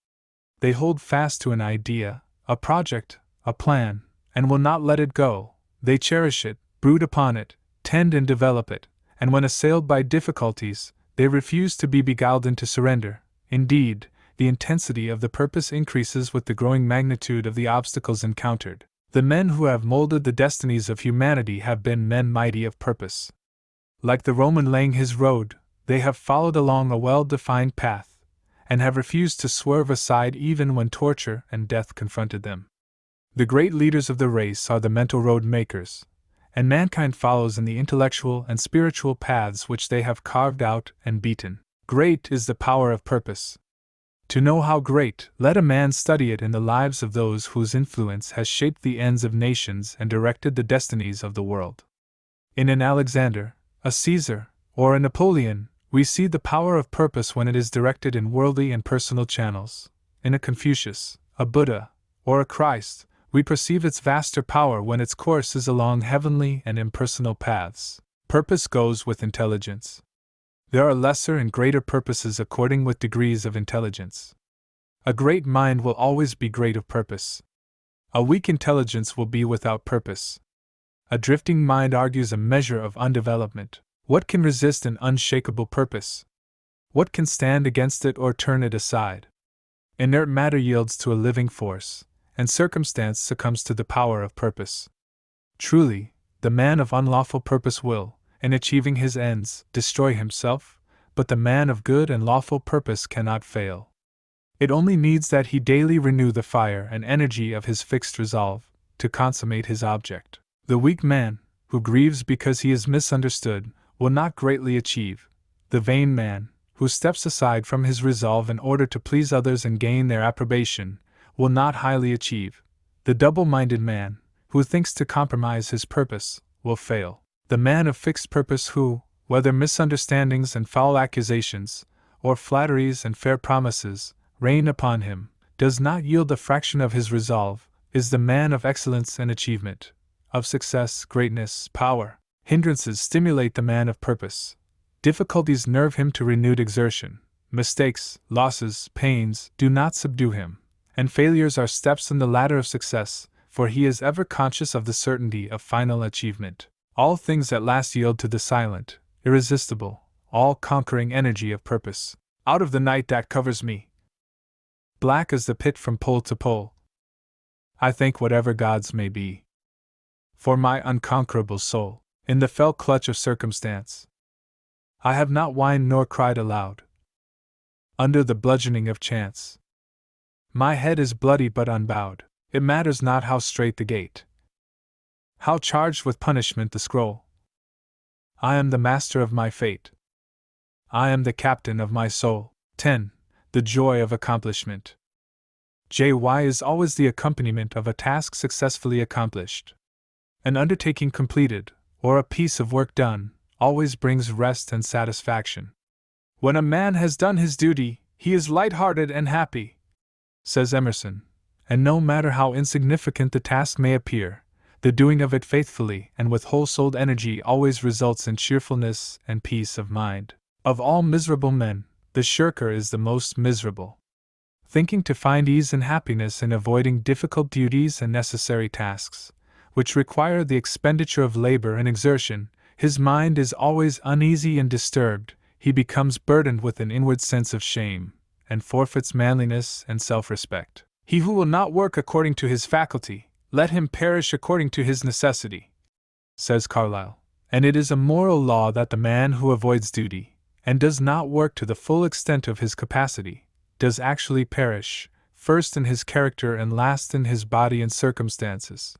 They hold fast to an idea, a project, a plan, and will not let it go. They cherish it, brood upon it, tend and develop it, and when assailed by difficulties, they refuse to be beguiled into surrender. Indeed, the intensity of the purpose increases with the growing magnitude of the obstacles encountered. The men who have molded the destinies of humanity have been men mighty of purpose. Like the Roman laying his road, they have followed along a well-defined path, and have refused to swerve aside even when torture and death confronted them. The great leaders of the race are the mental road makers, and mankind follows in the intellectual and spiritual paths which they have carved out and beaten. Great is the power of purpose. To know how great, let a man study it in the lives of those whose influence has shaped the ends of nations and directed the destinies of the world. In an Alexander, a Caesar, or a Napoleon, we see the power of purpose when it is directed in worldly and personal channels. In a Confucius, a Buddha, or a Christ, we perceive its vaster power when its course is along heavenly and impersonal paths. Purpose goes with intelligence. There are lesser and greater purposes according with degrees of intelligence. A great mind will always be great of purpose. A weak intelligence will be without purpose. A drifting mind argues a measure of undevelopment. What can resist an unshakable purpose? What can stand against it or turn it aside? Inert matter yields to a living force, and circumstance succumbs to the power of purpose. Truly, the man of unlawful purpose will, in achieving his ends, destroy himself, but the man of good and lawful purpose cannot fail. It only needs that he daily renew the fire and energy of his fixed resolve, to consummate his object. The weak man, who grieves because he is misunderstood, will not greatly achieve. The vain man, who steps aside from his resolve in order to please others and gain their approbation, will not highly achieve. The double-minded man, who thinks to compromise his purpose, will fail. The man of fixed purpose who, whether misunderstandings and foul accusations, or flatteries and fair promises, rain upon him, does not yield a fraction of his resolve, is the man of excellence and achievement, of success, greatness, power. Hindrances stimulate the man of purpose. Difficulties nerve him to renewed exertion. Mistakes, losses, pains do not subdue him, and failures are steps in the ladder of success, for he is ever conscious of the certainty of final achievement. All things at last yield to the silent, irresistible, all-conquering energy of purpose. Out of the night that covers me, black as the pit from pole to pole, I thank whatever gods may be for my unconquerable soul. In the fell clutch of circumstance, I have not whined nor cried aloud. Under the bludgeoning of chance, my head is bloody but unbowed. It matters not how strait the gate, how charged with punishment the scroll. I am the master of my fate. I am the captain of my soul. 10. The joy of accomplishment. JY is always the accompaniment of a task successfully accomplished. An undertaking completed, or a piece of work done, always brings rest and satisfaction. When a man has done his duty, he is light-hearted and happy, says Emerson, and no matter how insignificant the task may appear, the doing of it faithfully and with whole-souled energy always results in cheerfulness and peace of mind. Of all miserable men, the shirker is the most miserable. Thinking to find ease and happiness in avoiding difficult duties and necessary tasks, which require the expenditure of labor and exertion, his mind is always uneasy and disturbed. He becomes burdened with an inward sense of shame, and forfeits manliness and self-respect. He who will not work according to his faculty, let him perish according to his necessity, says Carlyle. And it is a moral law that the man who avoids duty, and does not work to the full extent of his capacity, does actually perish, first in his character and last in his body and circumstances.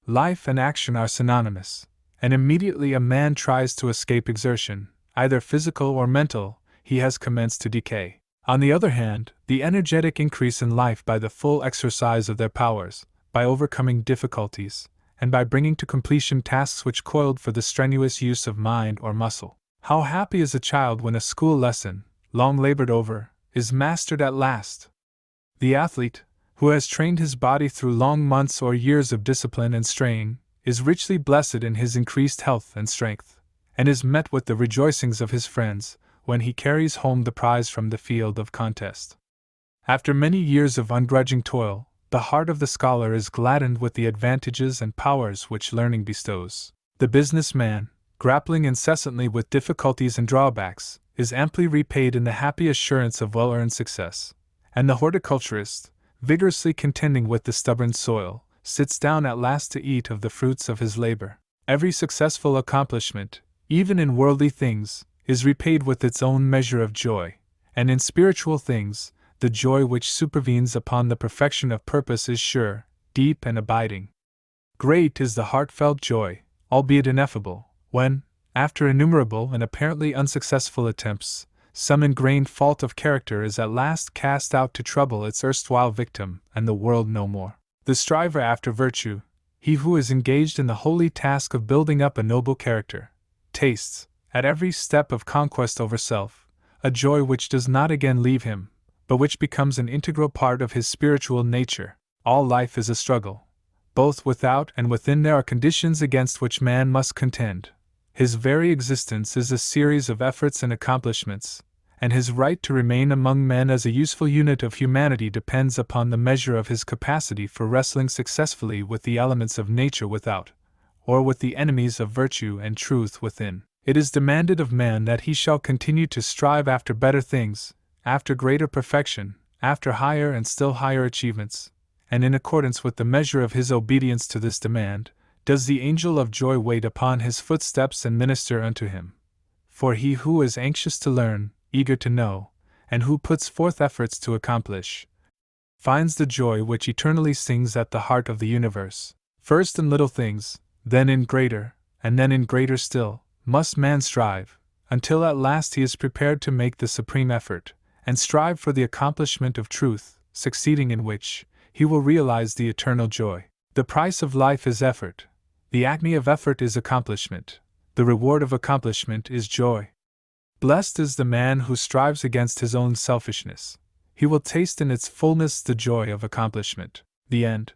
Life and action are synonymous, and immediately a man tries to escape exertion, either physical or mental, he has commenced to decay. On the other hand, the energetic increase in life by the full exercise of their powers, by overcoming difficulties, and by bringing to completion tasks which coiled for the strenuous use of mind or muscle. How happy is a child when a school lesson, long labored over, is mastered at last! The athlete, who has trained his body through long months or years of discipline and strain, is richly blessed in his increased health and strength, and is met with the rejoicings of his friends when he carries home the prize from the field of contest. After many years of ungrudging toil, the heart of the scholar is gladdened with the advantages and powers which learning bestows. The business man, grappling incessantly with difficulties and drawbacks, is amply repaid in the happy assurance of well-earned success, and the horticulturist, vigorously contending with the stubborn soil, sits down at last to eat of the fruits of his labor. Every successful accomplishment, even in worldly things, is repaid with its own measure of joy, and in spiritual things, the joy which supervenes upon the perfection of purpose is sure, deep, and abiding. Great is the heartfelt joy, albeit ineffable, when, after innumerable and apparently unsuccessful attempts, some ingrained fault of character is at last cast out to trouble its erstwhile victim and the world no more. The striver after virtue, he who is engaged in the holy task of building up a noble character, tastes, at every step of conquest over self, a joy which does not again leave him, but which becomes an integral part of his spiritual nature. All life is a struggle. Both without and within there are conditions against which man must contend. His very existence is a series of efforts and accomplishments, and his right to remain among men as a useful unit of humanity depends upon the measure of his capacity for wrestling successfully with the elements of nature without, or with the enemies of virtue and truth within. It is demanded of man that he shall continue to strive after better things, after greater perfection, after higher and still higher achievements, and in accordance with the measure of his obedience to this demand, does the angel of joy wait upon his footsteps and minister unto him. For he who is anxious to learn, eager to know, and who puts forth efforts to accomplish, finds the joy which eternally sings at the heart of the universe. First in little things, then in greater, and then in greater still, must man strive, until at last he is prepared to make the supreme effort, and strive for the accomplishment of truth, succeeding in which, he will realize the eternal joy. The price of life is effort. The acme of effort is accomplishment. The reward of accomplishment is joy. Blessed is the man who strives against his own selfishness. He will taste in its fullness the joy of accomplishment. The end.